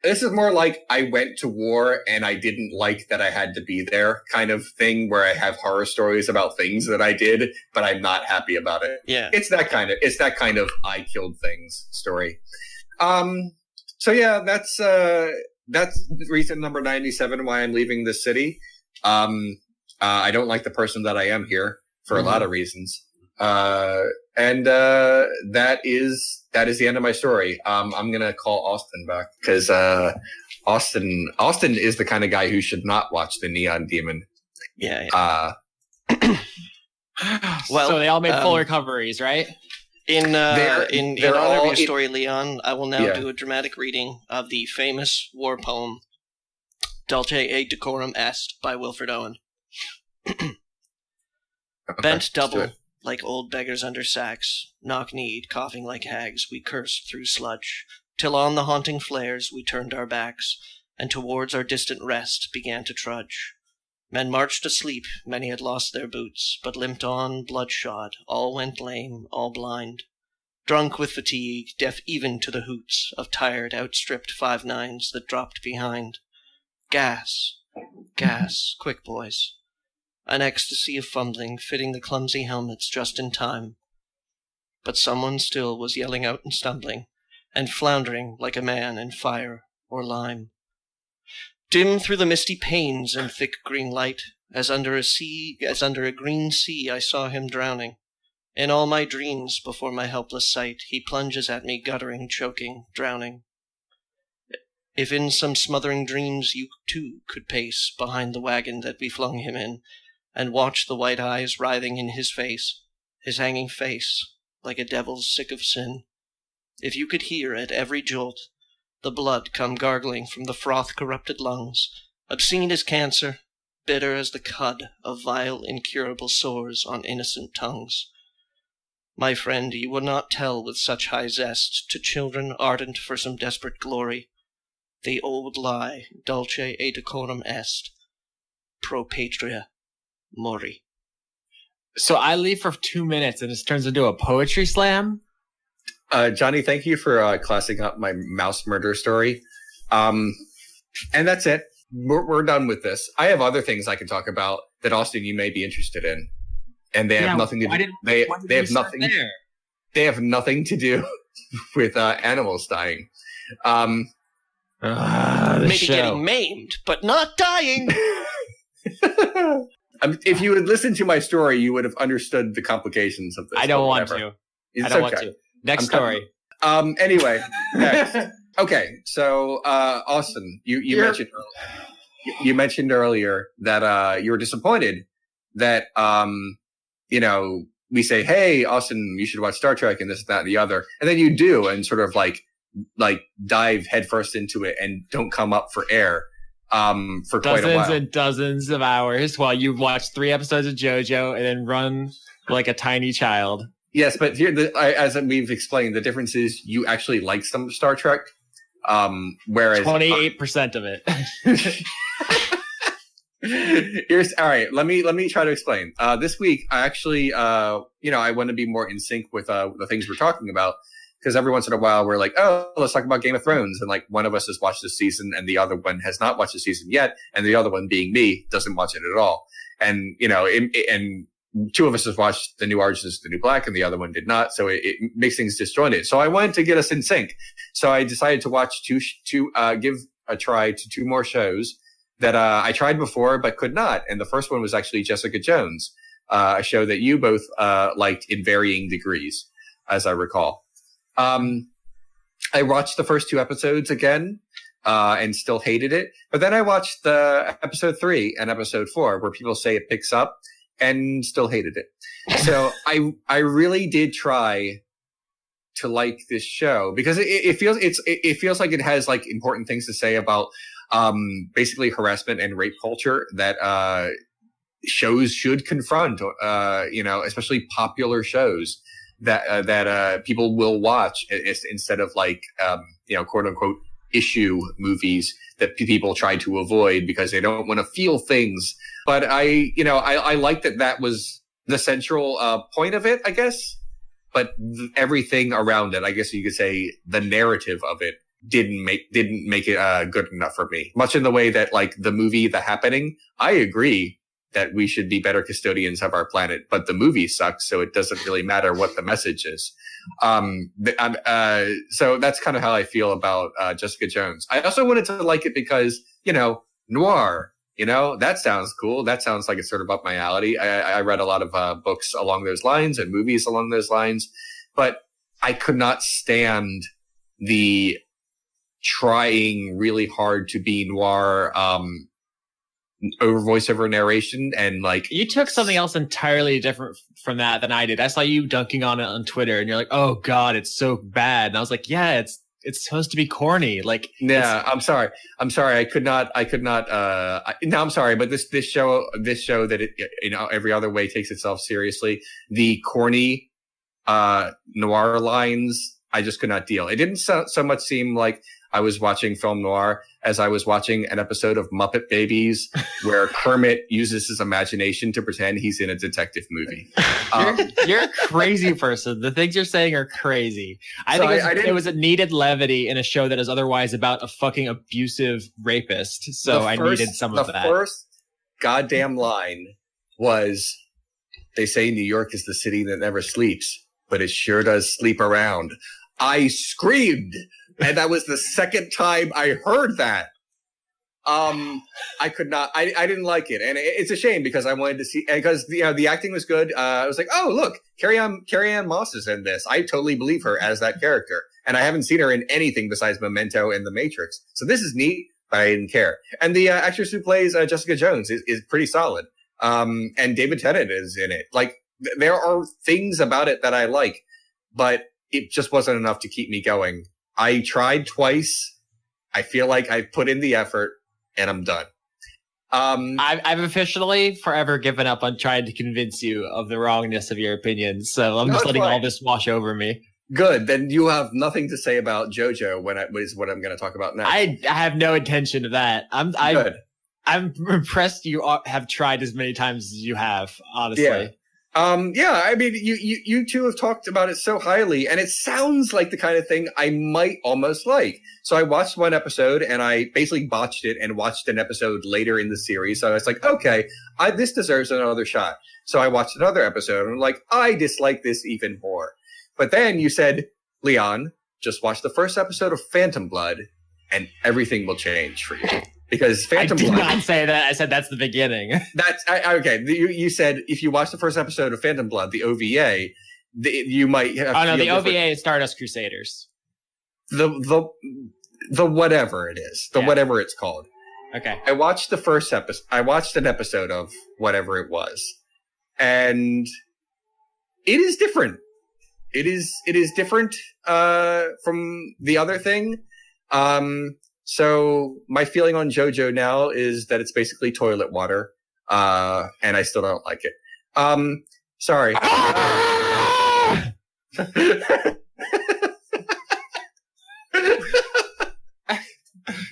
This is more like I went to war and I didn't like that I had to be there kind of thing, where I have horror stories about things that I did, but I'm not happy about it.
Yeah.
It's that kind of I killed things story. So yeah, that's reason number 97 why I'm leaving this city. I don't like the person that I am here for a lot of reasons. And that is the end of my story. I'm going to call Austin back because Austin is the kind of guy who should not watch the Neon Demon.
Yeah.
Well, so they all made full recoveries, right?
In honor of your story, Leon, I will now do a dramatic reading of the famous war poem Dulce et Decorum Est by Wilfred Owen. Bent double, like old beggars under sacks, knock-kneed, coughing like hags, we cursed through sludge, till on the haunting flares we turned our backs, and towards our distant rest began to trudge. Men marched asleep, many had lost their boots, but limped on, bloodshot, all went lame, all blind. Drunk with fatigue, deaf even to the hoots of tired, outstripped 5-9s that dropped behind. Gas, quick boys. An ecstasy of fumbling, fitting the clumsy helmets just in time. But someone still was yelling out and stumbling, and floundering like a man in fire or lime. Dim through the misty panes and thick green light, as under a green sea I saw him drowning. In all my dreams, before my helpless sight, he plunges at me, guttering, choking, drowning. If in some smothering dreams you too could pace behind the wagon that we flung him in, and watch the white eyes writhing in his face, his hanging face, like a devil's sick of sin. If you could hear at every jolt the blood come gargling from the froth-corrupted lungs, obscene as cancer, bitter as the cud of vile, incurable sores on innocent tongues. My friend, you will not tell with such high zest to children ardent for some desperate glory the old lie, dulce et decorum est, pro patria mori.
So I leave for 2 minutes and this turns into a poetry slam?
Johnny, thank you for classing up my mouse murder story. And that's it. We're done with this. I have other things I can talk about that, Austin, you may be interested in. and they have nothing to do. They have nothing. They have nothing to do with animals dying.
Maybe getting maimed, but not dying.
If you had listened to my story, you would have understood the complications of this.
I don't want to. Want to. Next story.
Anyway, next. Okay, so Austin, you mentioned earlier that you were disappointed that we say, hey, Austin, you should watch Star Trek and this, that, and the other, and then you do, and sort of like dive headfirst into it and don't come up for air for quite a while.
Dozens and dozens of hours while you watch 3 episodes of JoJo and then run like a tiny child.
Yes, but here, as we've explained, the difference is you actually like some Star Trek, whereas
28% of it.
All right. Let me try to explain. This week, I actually, I want to be more in sync with the things we're talking about, because every once in a while we're like, oh, let's talk about Game of Thrones, and like one of us has watched this season and the other one has not watched the season yet, and the other one, being me, doesn't watch it at all, and and 2 of us have watched The New Orange Is the New Black, and the other one did not, so it makes things disjointed. So I wanted to get us in sync, so I decided to watch give a try to 2 more shows that I tried before but could not. And the first one was actually Jessica Jones, a show that you both liked in varying degrees, as I recall. I watched the first 2 episodes again and still hated it. But then I watched the episode 3 and episode 4, where people say it picks up, and still hated it. So I really did try to like this show, because it feels like it has like important things to say about basically harassment and rape culture that shows should confront, especially popular shows that people will watch instead of like quote unquote issue movies that people try to avoid because they don't want to feel things. But I like that was the central point of it, I guess. But everything around it, I guess you could say, the narrative of it didn't make it good enough for me. Much in the way that like the movie The Happening, I agree that we should be better custodians of our planet, but the movie sucks, so it doesn't really matter what the message is. So that's kind of how I feel about Jessica Jones. I also wanted to like it because, noir, that sounds cool. That sounds like it's sort of up my alley. I read a lot of books along those lines and movies along those lines, but I could not stand the trying really hard to be noir over voiceover narration, and like
you took something else entirely different from that than I did. I saw you dunking on it on Twitter, and you're like, "Oh God, it's so bad." And I was like, "Yeah, it's supposed to be corny." Like,
yeah, I'm sorry. I could not. No, I'm sorry, but this show that it, every other way takes itself seriously. The corny noir lines, I just could not deal. It didn't so much seem like I was watching film noir as I was watching an episode of Muppet Babies where Kermit uses his imagination to pretend he's in a detective movie.
You're a crazy person. The things you're saying are crazy. I think it was a needed levity in a show that is otherwise about a fucking abusive rapist. So I needed some of that.
The first goddamn line was, they say New York is the city that never sleeps, but it sure does sleep around. I screamed. And that was the second time I heard that. I could not. I didn't like it, and it's a shame because I wanted to see, because the acting was good. I was like, oh look, Carrie-Anne Moss is in this. I totally believe her as that character, and I haven't seen her in anything besides Memento and The Matrix. So this is neat, but I didn't care. And the actress who plays Jessica Jones is pretty solid. And David Tennant is in it. Like there are things about it that I like, but it just wasn't enough to keep me going. I tried twice. I feel like I put in the effort, and I'm done.
I've officially forever given up on trying to convince you of the wrongness of your opinions. So I'm just letting all this wash over me.
Good. Then you have nothing to say about JoJo is what I'm going to talk about next.
I have no intention of that. Good. I'm impressed you have tried as many times as you have, honestly.
Yeah. Yeah, I mean, you two have talked about it so highly, and it sounds like the kind of thing I might almost like. So I watched one episode, and I basically botched it and watched an episode later in the series. So I was like, okay, this deserves another shot. So I watched another episode, and I'm like, I dislike this even more. But then you said, Leon, just watch the first episode of Phantom Blood, and everything will change for you. Because Phantom Blood... I
did not say that. I said that's the beginning.
That's... okay, you said if you watch the first episode of Phantom Blood, the OVA, you might have...
Oh, no, the OVA is Stardust Crusaders.
The whatever it is. Whatever it's called.
Okay.
I watched the first episode. I watched an episode of whatever it was. And it is different. It is different from the other thing. So my feeling on JoJo now is that it's basically toilet water, and I still don't like it. Sorry.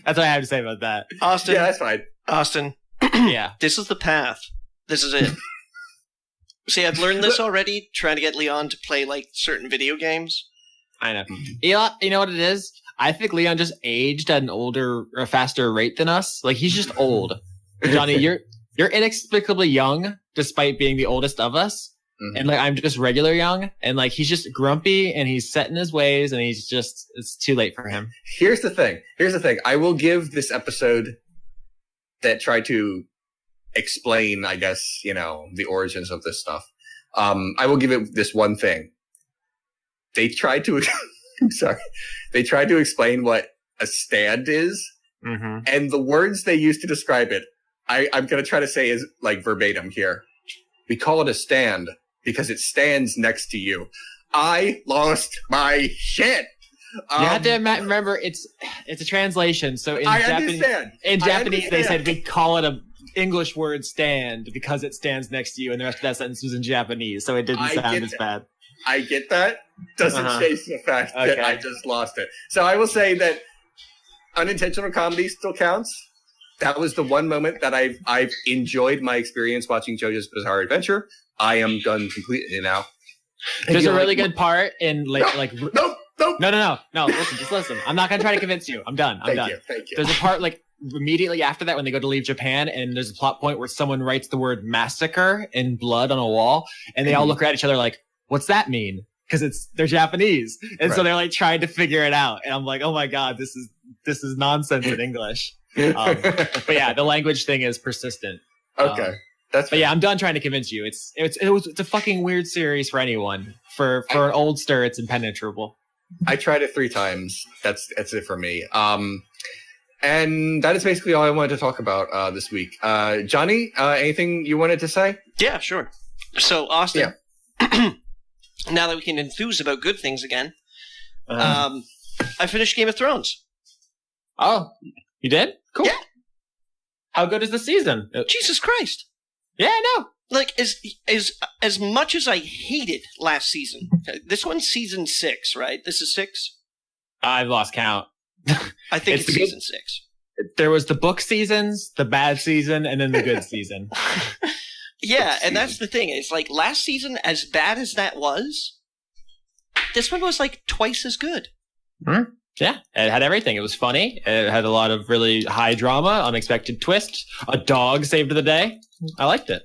That's what I have to say about that.
Austin.
Yeah, that's fine.
Austin.
Yeah.
This is the path. This is it. See, I've learned this already, trying to get Leon to play, like, certain video games.
I know. You know what it is? I think Leon just aged at an older or faster rate than us. Like, he's just old. Johnny, you're inexplicably young, despite being the oldest of us. Mm-hmm. And, like, I'm just regular young. And, like, he's just grumpy, and he's set in his ways, and it's too late for him.
Here's the thing. I will give this episode that tried to explain, I guess, the origins of this stuff. I will give it this one thing. They tried to... They tried to explain what a stand is, and the words they used to describe it, I'm going to try to say is like verbatim here. We call it a stand because it stands next to you. I lost my shit.
You have to remember it's a translation. So in Japanese, they said we call it a English word stand because it stands next to you, and the rest of that sentence was in Japanese, so it didn't sound as bad.
I get that. Doesn't change the fact that I just lost it. So I will say that unintentional comedy still counts. That was the one moment that I've enjoyed my experience watching JoJo's Bizarre Adventure. I am done completely now.
There's a really good part in
No.
Listen, just listen. I'm not gonna try to convince you. I'm done.
Thank you.
There's a part like immediately after that when they go to leave Japan, and there's a plot point where someone writes the word massacre in blood on a wall, and they all look at each other like, what's that mean? Because they're Japanese, and so they're like trying to figure it out. And I'm like, oh my god, this is nonsense in English. But yeah, the language thing is persistent.
Okay,
but yeah, I'm done trying to convince you. It's a fucking weird series for anyone. For an oldster, it's impenetrable.
I tried it 3 times. That's it for me. And that is basically all I wanted to talk about this week. Johnny, anything you wanted to say?
Yeah, sure. So Austin. Yeah. Now that we can enthuse about good things again, I finished Game of Thrones.
Oh, you did? Cool.
Yeah.
How good is the season?
Jesus Christ.
Yeah, I know.
Like, as much as I hated last season, this one's season 6, right? This is 6?
I've lost count.
I think it's season 6.
There was the book seasons, the bad season, and then the good season.
Yeah, and that's the thing. It's like last season, as bad as that was, this one was like twice as good.
Mm-hmm. Yeah, it had everything. It was funny. It had a lot of really high drama, unexpected twists. A dog saved the day. I liked it.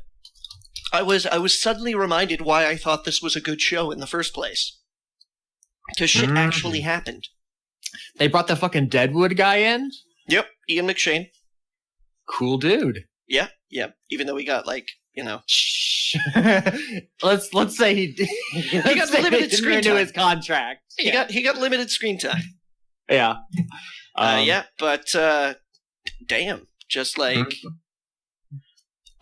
I was suddenly reminded why I thought this was a good show in the first place. Because shit actually happened.
They brought the fucking Deadwood guy in?
Yep, Ian McShane.
Cool dude.
Yeah. Even though he got
Shh. let's say he
got limited screen time.
His contract.
He got limited screen time.
Yeah.
But damn, just like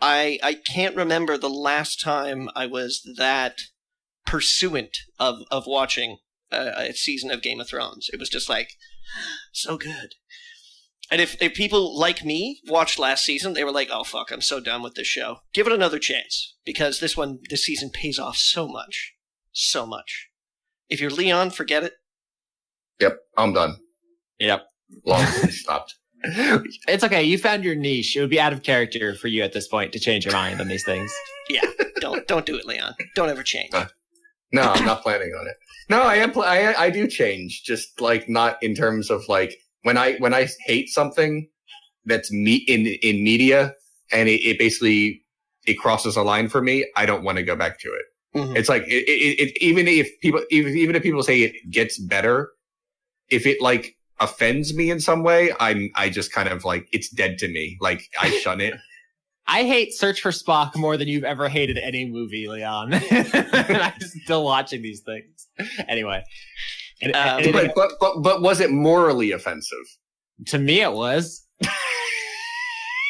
I can't remember the last time I was that pursuant of watching a season of Game of Thrones. It was just like so good. And if people like me watched last season, they were like, oh, fuck, I'm so done with this show. Give it another chance, because this season pays off so much. So much. If you're Leon, forget it.
Yep, I'm done.
Yep.
Long since stopped.
It's okay. You found your niche. It would be out of character for you at this point to change your mind on these things.
Yeah, don't do it, Leon. Don't ever change.
No, I'm not planning on it. No, I am. I do change, just like not in terms of like when I hate something that's in media and it basically it crosses a line for me. I don't want to go back to it. Mm-hmm. It's like it even if people say it gets better, if it like offends me in some way, I just kind of like it's dead to me. Like I shun it.
I hate Search for Spock more than you've ever hated any movie, Leon. I'm still watching these things. Anyway.
But was it morally offensive?
To me, it was.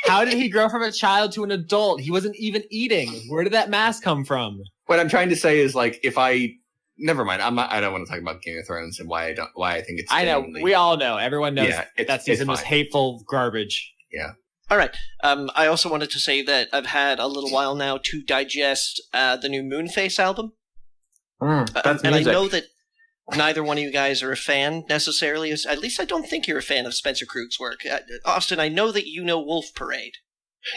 How did he grow from a child to an adult? He wasn't even eating. Where did that mask come from?
What I'm trying to say is, like, never mind. I don't want to talk about Game of Thrones and why I think it's.
I know. We all know. Everyone knows that season was hateful garbage.
Yeah.
All right. I also wanted to say that I've had a little while now to digest the new Moonface album.
That's
and I know that neither one of you guys are a fan necessarily. At least I don't think you're a fan of Spencer Krug's work. Austin, I know that you know Wolf Parade.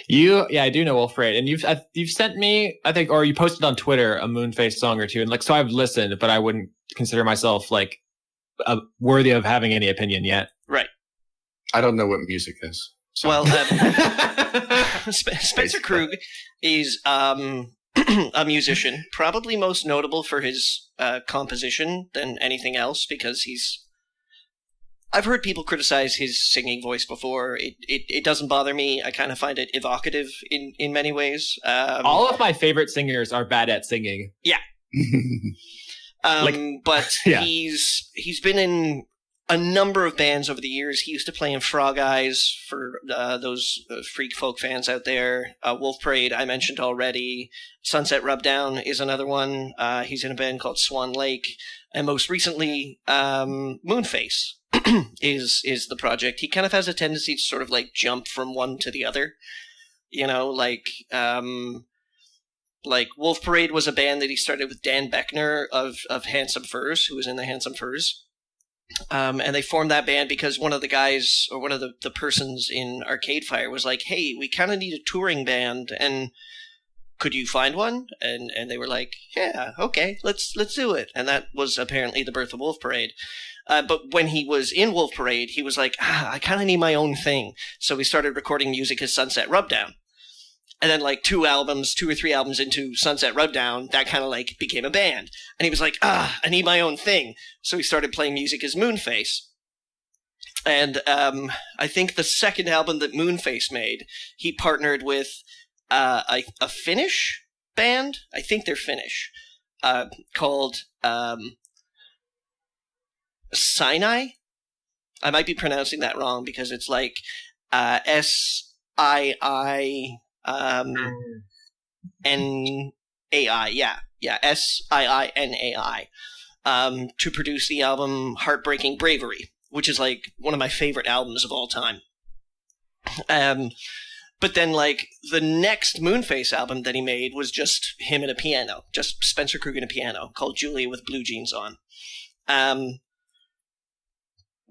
I do know Wolf Parade, and you've sent me, I think, or you posted on Twitter a Moonface song or two, and like so I've listened, but I wouldn't consider myself like worthy of having any opinion yet.
Right.
I don't know what music is. So.
Well, Spencer Krug is a musician, probably most notable for his composition than anything else, because I've heard people criticize his singing voice before. It doesn't bother me. I kind of find it evocative in many ways.
All of my favorite singers are bad at singing.
Yeah. But he's been in a number of bands over the years. He used to play in Frog Eyes for those freak folk fans out there. Wolf Parade, I mentioned already. Sunset Rubdown is another one. He's in a band called Swan Lake. And most recently, Moonface is the project. He kind of has a tendency to sort of like jump from one to the other. You know, like Wolf Parade was a band that he started with Dan Beckner of Handsome Furs, who was in the Handsome Furs. And they formed that band because one of the guys, or one of the persons in Arcade Fire was like, hey, we kind of need a touring band, and could you find one? And they were like, yeah, okay, let's do it. And that was apparently the birth of Wolf Parade. But when he was in Wolf Parade, he was like, I kind of need my own thing. So we started recording music as Sunset Rubdown. And then like 2 or 3 albums into Sunset Rubdown, that kind of like became a band. And he was like, I need my own thing. So he started playing music as Moonface. And I think the second album that Moonface made, he partnered with a Finnish band. I think they're Finnish. Called Sinai. I might be pronouncing that wrong because it's like S-I-I... N-A-I, yeah, S-I-I-N-A-I, to produce the album Heartbreaking Bravery, which is like one of my favorite albums of all time. But then like the next Moonface album that he made was just him and a piano, just Spencer Krug and a piano, called Julia with Blue Jeans On.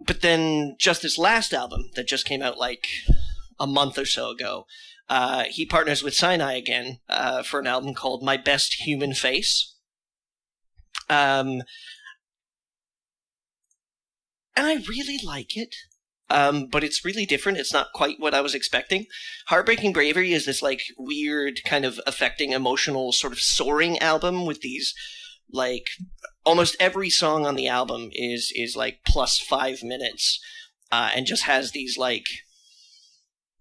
But then just this last album that just came out like a month or so ago, he partners with Sinai again for an album called My Best Human Face. And I really like it, but it's really different. It's not quite what I was expecting. Heartbreaking Bravery is this like weird kind of affecting emotional sort of soaring album with these like almost every song on the album is like plus 5 minutes and just has these like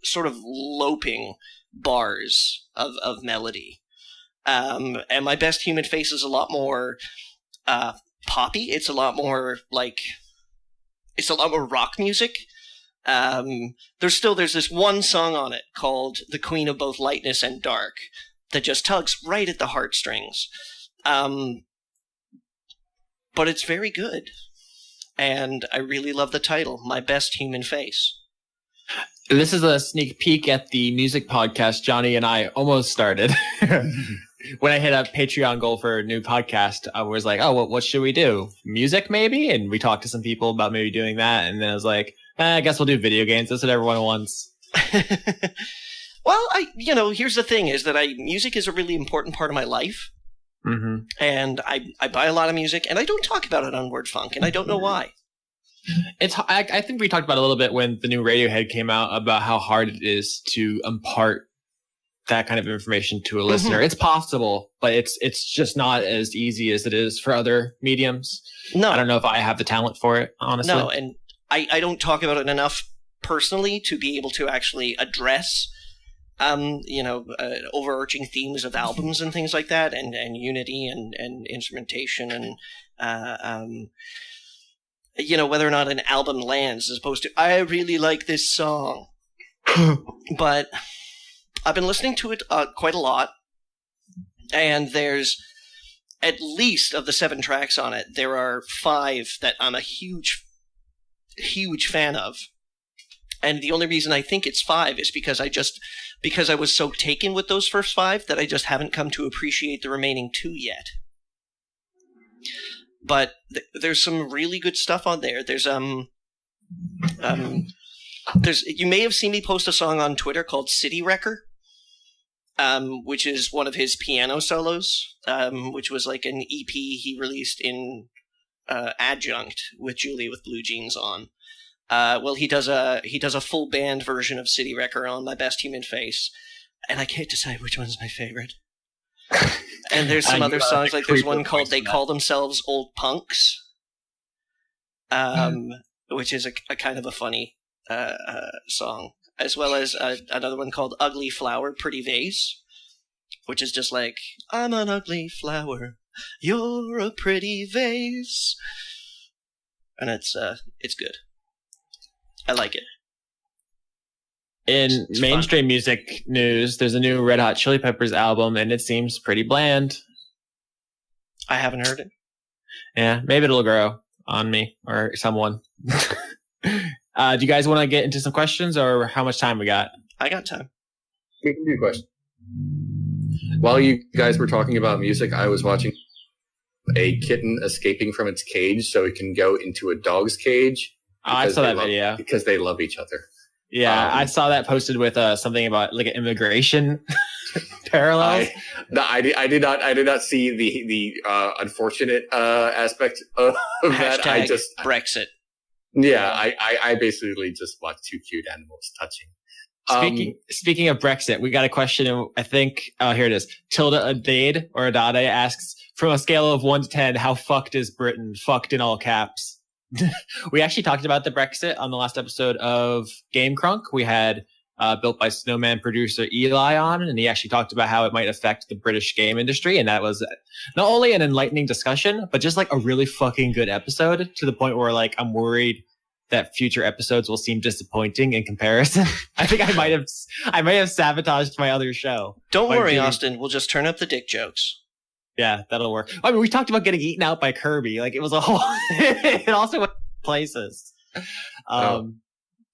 sort of loping bars of melody. And My Best Human Face is a lot more poppy. It's a lot more rock music. There's this one song on it called The Queen of Both Lightness and Dark that just tugs right at the heartstrings. But it's very good. And I really love the title, My Best Human Face.
This is a sneak peek at the music podcast Johnny and I almost started. When I hit a Patreon goal for a new podcast, I was like, oh, what should we do? Music, maybe? And we talked to some people about maybe doing that. And then I was like, I guess we'll do video games. That's what everyone wants.
Well, here's the thing: is that music is a really important part of my life, and I buy a lot of music, and I don't talk about it on Word Funk, and I don't know why.
I think we talked about it a little bit when the new Radiohead came out about how hard it is to impart that kind of information to a listener. It's possible, but it's just not as easy as it is for other mediums. No, I don't know if I have the talent for it, honestly.
No, and I don't talk about it enough personally to be able to actually address overarching themes of albums and things like that, and unity and instrumentation and whether or not an album lands, as opposed to I really like this song. But I've been listening to it quite a lot, and there's at least of the 7 tracks on it, there are 5 that I'm a huge fan of. And the only reason I think it's 5 is because I was so taken with those first 5 that I just haven't come to appreciate the remaining 2 yet. But there's some really good stuff on there. There's you may have seen me post a song on Twitter called City Wrecker, which is one of his piano solos, which was like an EP he released in Adjunct with Julie with Blue Jeans on. Well, he does a full band version of City Wrecker on My Best Human Face, and I can't decide which one's my favorite. And there's some other songs, like there's one called They Call Themselves Old Punks, which is a kind of a funny song, as well as another one called Ugly Flower, Pretty Vase, which is just like, I'm an ugly flower, you're a pretty vase. And it's good. I like it.
In mainstream music news, there's a new Red Hot Chili Peppers album, and it seems pretty bland.
I haven't heard it.
Yeah, maybe it'll grow on me or someone. Do you guys want to get into some questions, or how much time we got?
I got time.
We can do questions. While you guys were talking about music, I was watching a kitten escaping from its cage so it can go into a dog's cage.
I saw that video.
Because they love each other.
Yeah, I saw that posted with something about like an immigration parallels.
I did not see the unfortunate aspect of that. I just
Brexit.
Yeah, I basically just watched 2 cute animals touching.
Speaking of Brexit, we got a question. I think here it is. Tilda Adade asks, from a scale of 1 to 10, how fucked is Britain? Fucked in all caps. We actually talked about the Brexit on the last episode of Game Crunk. We had Built by Snowman producer Eli on, and he actually talked about how it might affect the British game industry. And that was not only an enlightening discussion, but just like a really fucking good episode, to the point where like I'm worried that future episodes will seem disappointing in comparison. I think I might have sabotaged my other show.
Don't worry, Austin. We'll just turn up the dick jokes.
Yeah, that'll work. I mean, we talked about getting eaten out by Kirby. Like, it was a whole... it also went places.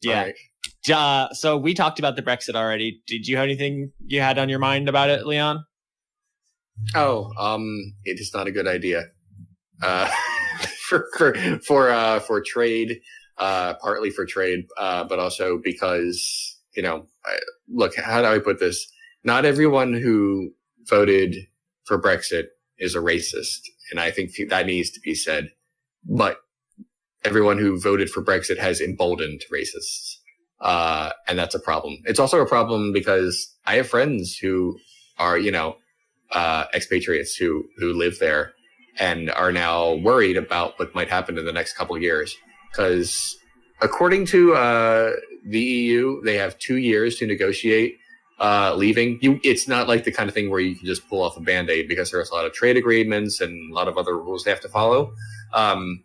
Yeah. Right. So we talked about the Brexit already. Did you have anything you had on your mind about it, Leon?
It is not a good idea. For trade, partly for trade, but also because, look, how do I put this? Not everyone who voted for Brexit is a racist, and I think that needs to be said. But everyone who voted for Brexit has emboldened racists, and that's a problem. It's also a problem because I have friends who are, expatriates who live there and are now worried about what might happen in the next couple of years. Because according to the EU, they have 2 years to negotiate leaving. It's not like the kind of thing where you can just pull off a Band-Aid, because there's a lot of trade agreements and a lot of other rules they have to follow, and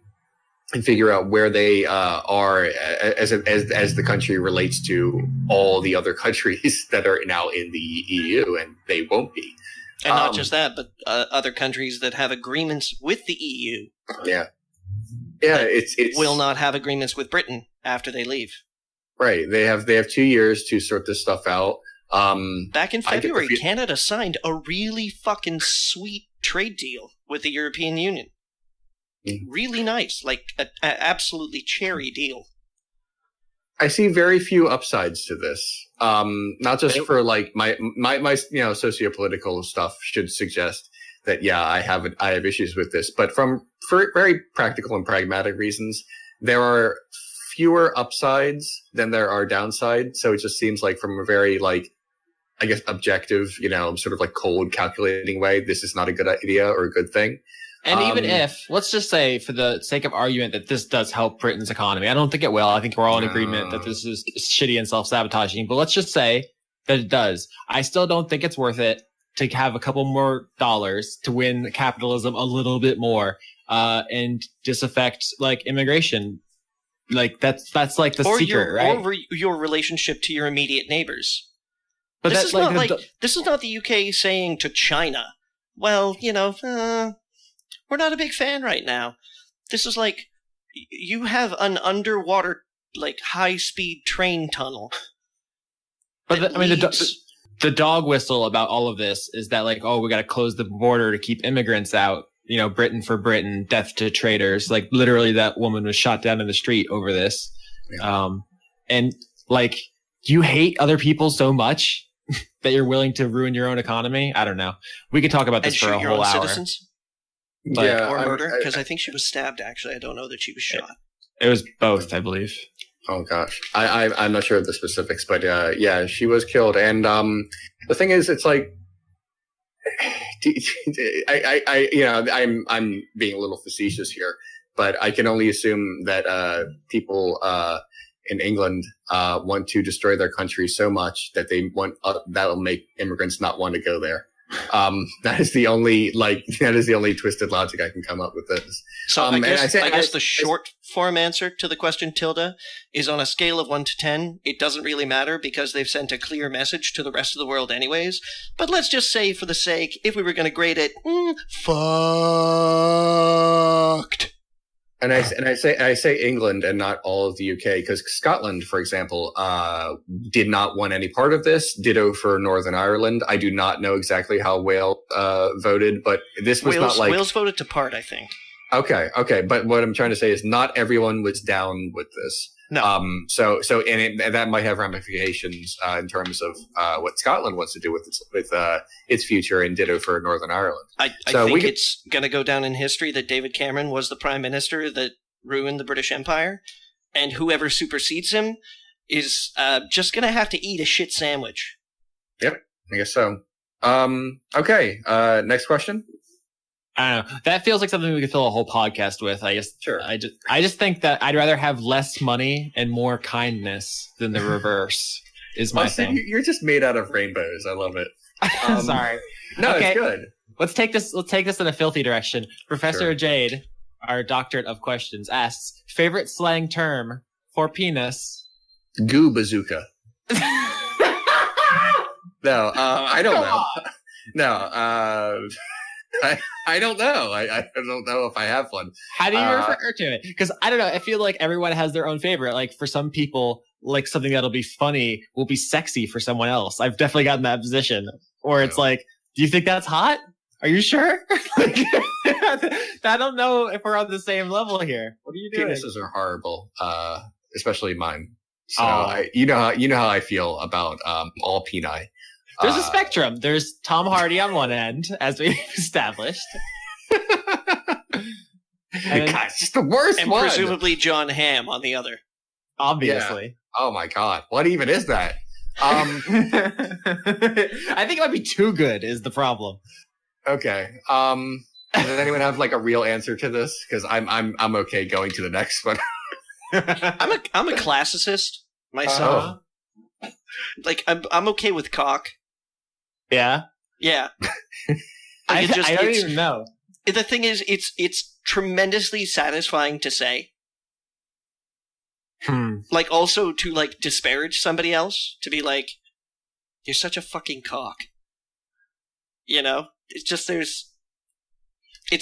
figure out where they are as the country relates to all the other countries that are now in the EU, and they won't be.
And not just that, but other countries that have agreements with the EU.
Yeah. Yeah, it's
will not have agreements with Britain after they leave.
Right. They have 2 years to sort this stuff out.
Back in February, Canada signed a really fucking sweet trade deal with the European Union. Mm. Really nice, like an absolutely cherry deal.
I see very few upsides to this. Not just for like my sociopolitical stuff should suggest that I have issues with this, but for very practical and pragmatic reasons, there are fewer upsides than there are downsides. So it just seems like from a very objective, sort of like cold calculating way, this is not a good idea or a good thing.
And even if, let's just say for the sake of argument that this does help Britain's economy, I don't think it will. I think we're all in agreement that this is shitty and self-sabotaging, but let's just say that it does. I still don't think it's worth it to have a couple more dollars to win capitalism a little bit more, and disaffect like immigration. Like that's like the secret, right?
Or your relationship to your immediate neighbors.
But
this is not this is not the UK saying to China, well, we're not a big fan right now. This is like, you have an underwater, like, high-speed train tunnel.
But the dog whistle about all of this is that, like, we got to close the border to keep immigrants out. Britain for Britain, death to traitors. Like, literally that woman was shot down in the street over this. Yeah. And, like, you hate other people so much that you're willing to ruin your own economy? I don't know. We could talk about this for a whole hour.
Citizens? Or murder, because I think she was stabbed, actually. I don't know that she was shot.
It was both, I believe.
Oh, gosh. I'm not sure of the specifics, but she was killed. And the thing is, it's like, I'm being a little facetious here, but I can only assume that people in England want to destroy their country so much that they want that'll make immigrants not want to go there. That is the only twisted logic I can come up with this.
So I guess the short form answer to the question, Tilda, is on a scale of 1 to 10, it doesn't really matter because they've sent a clear message to the rest of the world anyways. But let's just say, for the sake, if we were going to grade it, fucked.
And I say England and not all of the UK, because Scotland, for example, did not want any part of this. Ditto for Northern Ireland. I do not know exactly how Wales voted, but this was not like
Wales voted to part, I think.
Okay. But what I'm trying to say is not everyone was down with this.
No.
So and that might have ramifications in terms of what Scotland wants to do with its future, and ditto for Northern Ireland.
I think it's going to go down in history that David Cameron was the prime minister that ruined the British Empire, and whoever supersedes him is just going to have to eat a shit sandwich.
Yep, I guess so. Okay, next question.
I don't know. That feels like something we could fill a whole podcast with. I guess.
Sure.
I just think that I'd rather have less money and more kindness than the reverse. Is my thing.
You're just made out of rainbows. I love it.
Sorry.
No, okay. It's good.
Let's take this in a filthy direction. Professor Jade, our doctorate of questions, asks, favorite slang term for penis?
Goo bazooka. No, I don't know. No, I don't know. I don't know if I have one.
How do you refer to it? Because I don't know. I feel like everyone has their own favorite. Like for some people, like something that'll be funny will be sexy for someone else. I've definitely gotten that position. Or it's like, do you think that's hot? Are you sure? I don't know if we're on the same level here. What are you doing?
Penises are horrible, especially mine. So you know how I feel about all peni.
There's a spectrum. There's Tom Hardy on one end, as we've established.
And God, it's just the worst
and
one.
Presumably John Hamm on the other.
Obviously.
Yeah. Oh my God. What even is that?
I think it might be too good is the problem.
Okay. Does anyone have like a real answer to this? Because I'm okay going to the next one.
I'm a classicist myself. Like I'm okay with cock.
Yeah.
Yeah.
I don't even know.
The thing is, it's tremendously satisfying to say. Like also to like disparage somebody else, to be like, you're such a fucking cock. You know? It's just it's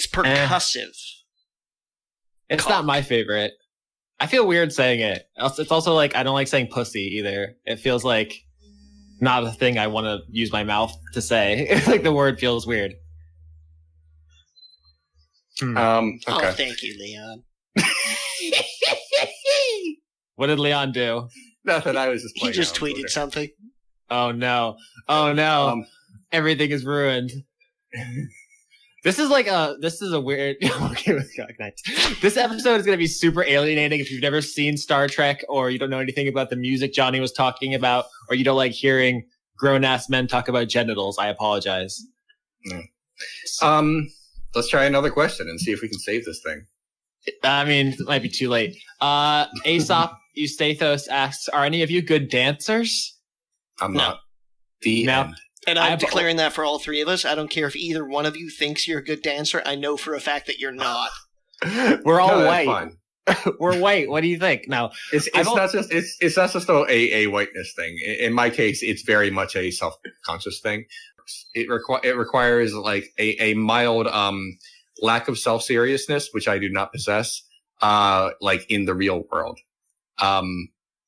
percussive.
It's not my favorite. I feel weird saying it. It's also like, I don't like saying pussy either. It feels like not a thing I want to use my mouth to say. It's like the word feels weird.
Okay.
Oh, thank you, Leon.
What did Leon do?
Nothing. I was just
playing. He just tweeted something.
Oh no! Everything is ruined. This is a weird. Okay, this episode is going to be super alienating if you've never seen Star Trek or you don't know anything about the music Johnny was talking about, or you don't like hearing grown-ass men talk about genitals. I apologize.
No. Let's try another question and see if we can save this thing.
I mean, it might be too late. Aesop Eustathos asks, "Are any of you good dancers?"
I'm not. The end.
And I'm declaring that for all three of us. I don't care if either one of you thinks you're a good dancer. I know for a fact that you're not.
We're all white. We're white. What do you think? No,
it's not just a whiteness thing. In my case, it's very much a self-conscious thing. It requires like a mild lack of self-seriousness, which I do not possess. Like in the real world.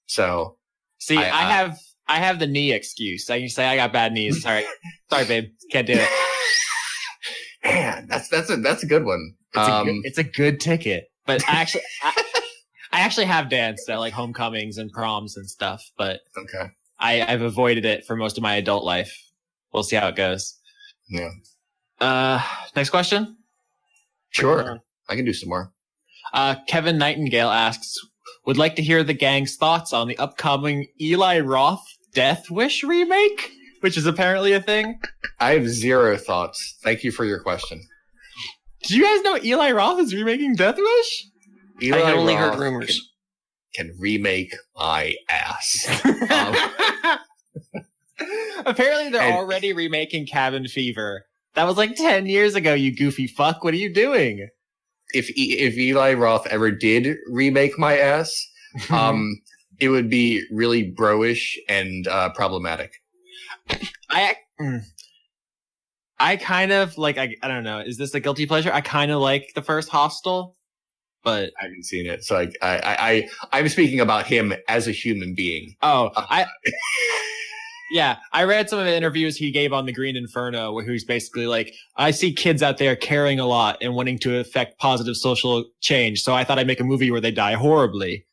So
see, I have the knee excuse. I can say I got bad knees. Sorry, babe, can't do it.
Man, that's a good one.
It's a good ticket. But I actually have danced at like homecomings and proms and stuff. But
okay,
I've avoided it for most of my adult life. We'll see how it goes.
Yeah.
Next question.
Sure, I can do some more.
Kevin Nightingale asks, "Would like to hear the gang's thoughts on the upcoming Eli Roth Death Wish remake," which is apparently a thing.
I have zero thoughts. Thank you for your question.
Did you guys know Eli Roth is remaking Death Wish?
I only heard rumors.
Can remake my ass.
Apparently, they're already remaking Cabin Fever. That was like 10 years ago, you goofy fuck. What are you doing?
If Eli Roth ever did remake my ass, it would be really bro-ish and problematic.
I kind of like, I don't know. Is this a guilty pleasure? I kind of like the first Hostel, but
I haven't seen it. So I'm speaking about him as a human being.
Oh, yeah, I read some of the interviews he gave on the Green Inferno where he's basically like, I see kids out there caring a lot and wanting to affect positive social change. So I thought I'd make a movie where they die horribly.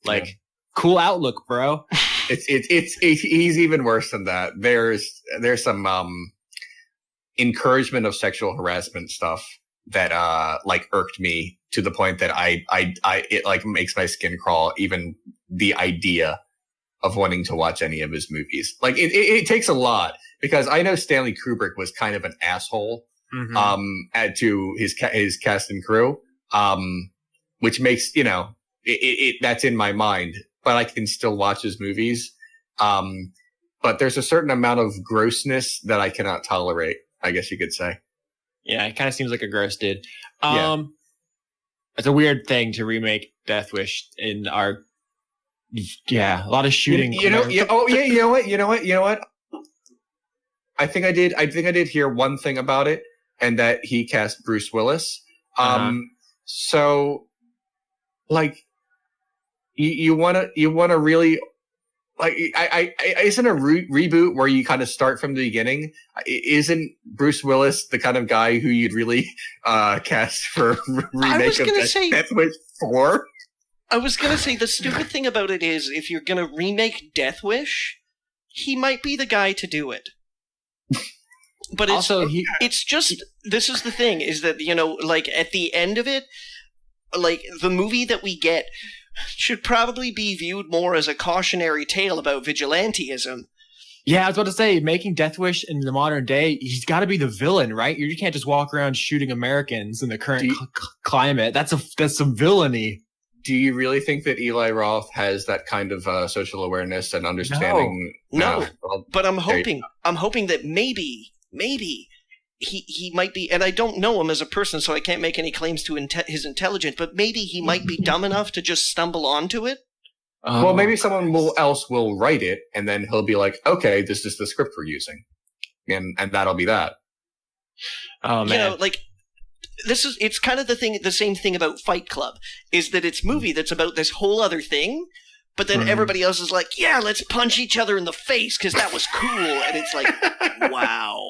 Like, cool outlook, bro.
He's even worse than that. There's some encouragement of sexual harassment stuff that like irked me to the point that it like makes my skin crawl, even the idea of wanting to watch any of his movies. Like it takes a lot, because I know Stanley Kubrick was kind of an asshole to his cast and crew, which makes, that's in my mind, but I can still watch his movies. But there's a certain amount of grossness that I cannot tolerate, I guess you could say.
Yeah, it kind of seems like a gross dude. It's a weird thing to remake Death Wish in our... Yeah, a lot of shooting.
You know what? I think I did hear one thing about it, and that he cast Bruce Willis. So, like, you want to really, like, isn't a reboot where you kind of start from the beginning? Isn't Bruce Willis the kind of guy who you'd really cast for remake of Death Wish 4?
I was going to say, the stupid thing about it is, if you're going to remake Death Wish, he might be the guy to do it. But it's just, this is the thing, is that, like, at the end of it, like, the movie that we get should probably be viewed more as a cautionary tale about vigilantism.
Yeah, I was about to say, making Death Wish in the modern day, he's got to be the villain, right? You can't just walk around shooting Americans in the current climate. That's some villainy.
Do you really think that Eli Roth has that kind of social awareness and understanding?
No. Well, but I'm hoping that maybe he might be, and I don't know him as a person, so I can't make any claims to his intelligence, but maybe he might be dumb enough to just stumble onto it.
Well, maybe someone else will write it, and then he'll be like, okay, this is the script we're using. And that'll be that.
Oh, man.
It's kind of the same thing about Fight Club, is that it's a movie that's about this whole other thing, but then everybody else is like, yeah, let's punch each other in the face because that was cool. And it's like, wow.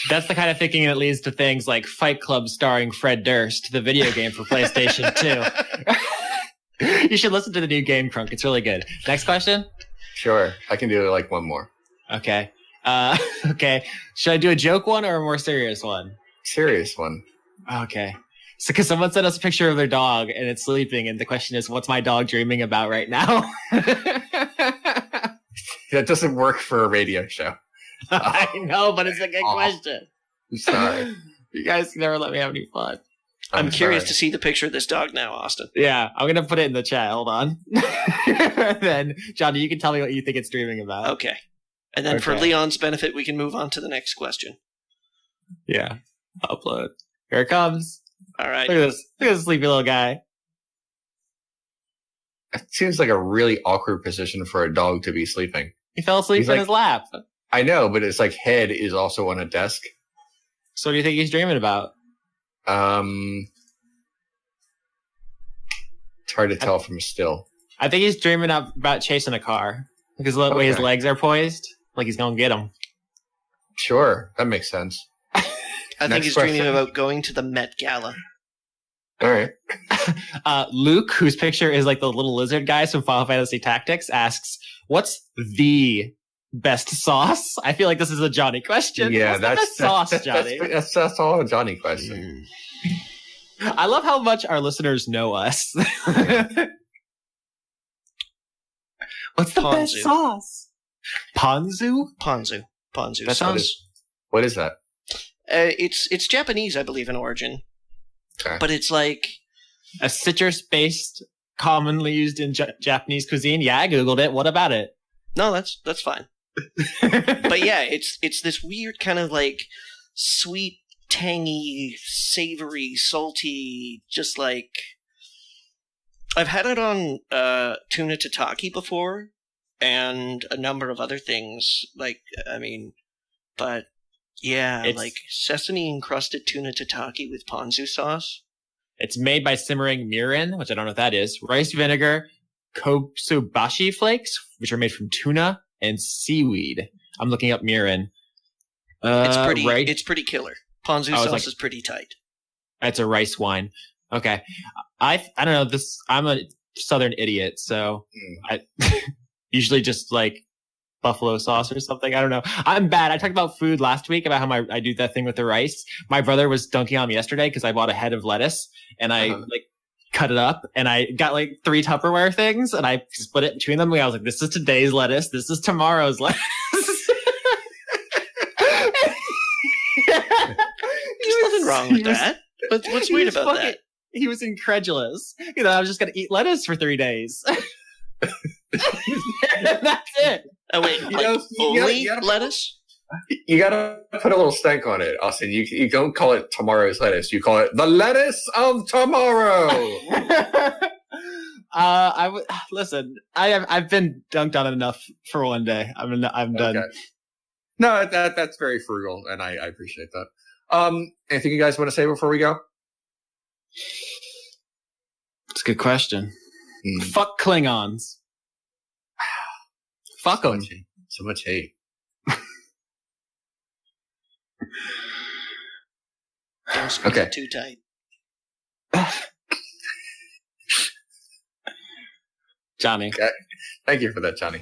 That's the kind of thinking that leads to things like Fight Club starring Fred Durst, the video game for PlayStation 2. You should listen to the new Game Crunk. It's really good. Next question?
Sure. I can do like one more.
Okay. Okay. Should I do a joke one or a more serious one?
Serious one.
Okay. So, because someone sent us a picture of their dog and it's sleeping, and the question is, what's my dog dreaming about right now?
That doesn't work for a radio show.
I know, but it's a good question.
I'm sorry.
You guys never let me have any fun.
I'm curious to see the picture of this dog now, Austin.
Yeah, I'm going to put it in the chat. Hold on. Then, Johnny, you can tell me what you think it's dreaming about.
Okay. And then for Leon's benefit, we can move on to the next question.
Yeah. Upload. Here it comes.
All right.
Look at this sleepy little guy.
It seems like a really awkward position for a dog to be sleeping.
He fell asleep in his lap.
I know, but it's like head is also on a desk.
So what do you think he's dreaming about?
It's hard to tell from still.
I think he's dreaming about chasing a car. Because the way his legs are poised, like he's going to get him.
Sure, that makes sense.
I think he's dreaming about going to the Met Gala.
All right.
Luke, whose picture is like the little lizard guy from Final Fantasy Tactics, asks, "What's the best sauce?" I feel like this is a Johnny question.
Yeah,
What's the best sauce, Johnny.
That's all a Johnny question.
I love how much our listeners know us. What's the best sauce? Ponzu?
Ponzu
That
sauce.
What is that?
It's Japanese, I believe, in origin.
Okay.
But it's like
a citrus-based, commonly used in Japanese cuisine. Yeah, I googled it. What about it?
No, that's fine. But yeah, it's this weird kind of like sweet, tangy, savory, salty, just like I've had it on tuna tataki before and a number of other things. Like, I mean, but yeah, it's like sesame encrusted tuna tataki with ponzu sauce.
It's made by simmering mirin, which I don't know what that is, rice vinegar, kotsubashi flakes, which are made from tuna, and seaweed. I'm looking up mirin.
It's pretty killer. Ponzu sauce is pretty tight.
It's a rice wine. Okay. I don't know this. I'm a Southern idiot, so I usually just like buffalo sauce or something. I don't know. I'm bad. I talked about food last week about how I do that thing with the rice. My brother was dunking on me yesterday because I bought a head of lettuce and I like cut it up and I got like 3 Tupperware things and I split it between them. And I was like, this is today's lettuce. This is tomorrow's lettuce.
There's nothing wrong with that. What's weird about that?
He was incredulous. You know, I was just going to eat lettuce for 3 days. That's it.
Oh, wait, only lettuce?
You gotta put a little stank on it, Austin. You don't call it tomorrow's lettuce. You call it the lettuce of tomorrow.
Listen. I've been dunked on enough for one day. I'm done.
Okay. No, that's very frugal, and I appreciate that. Anything you guys want to say before we go?
It's a good question. Fuck Klingons. Fuck them.
So much hate.
Don't squeeze it too tight.
Johnny.
Okay. Thank you for that, Johnny.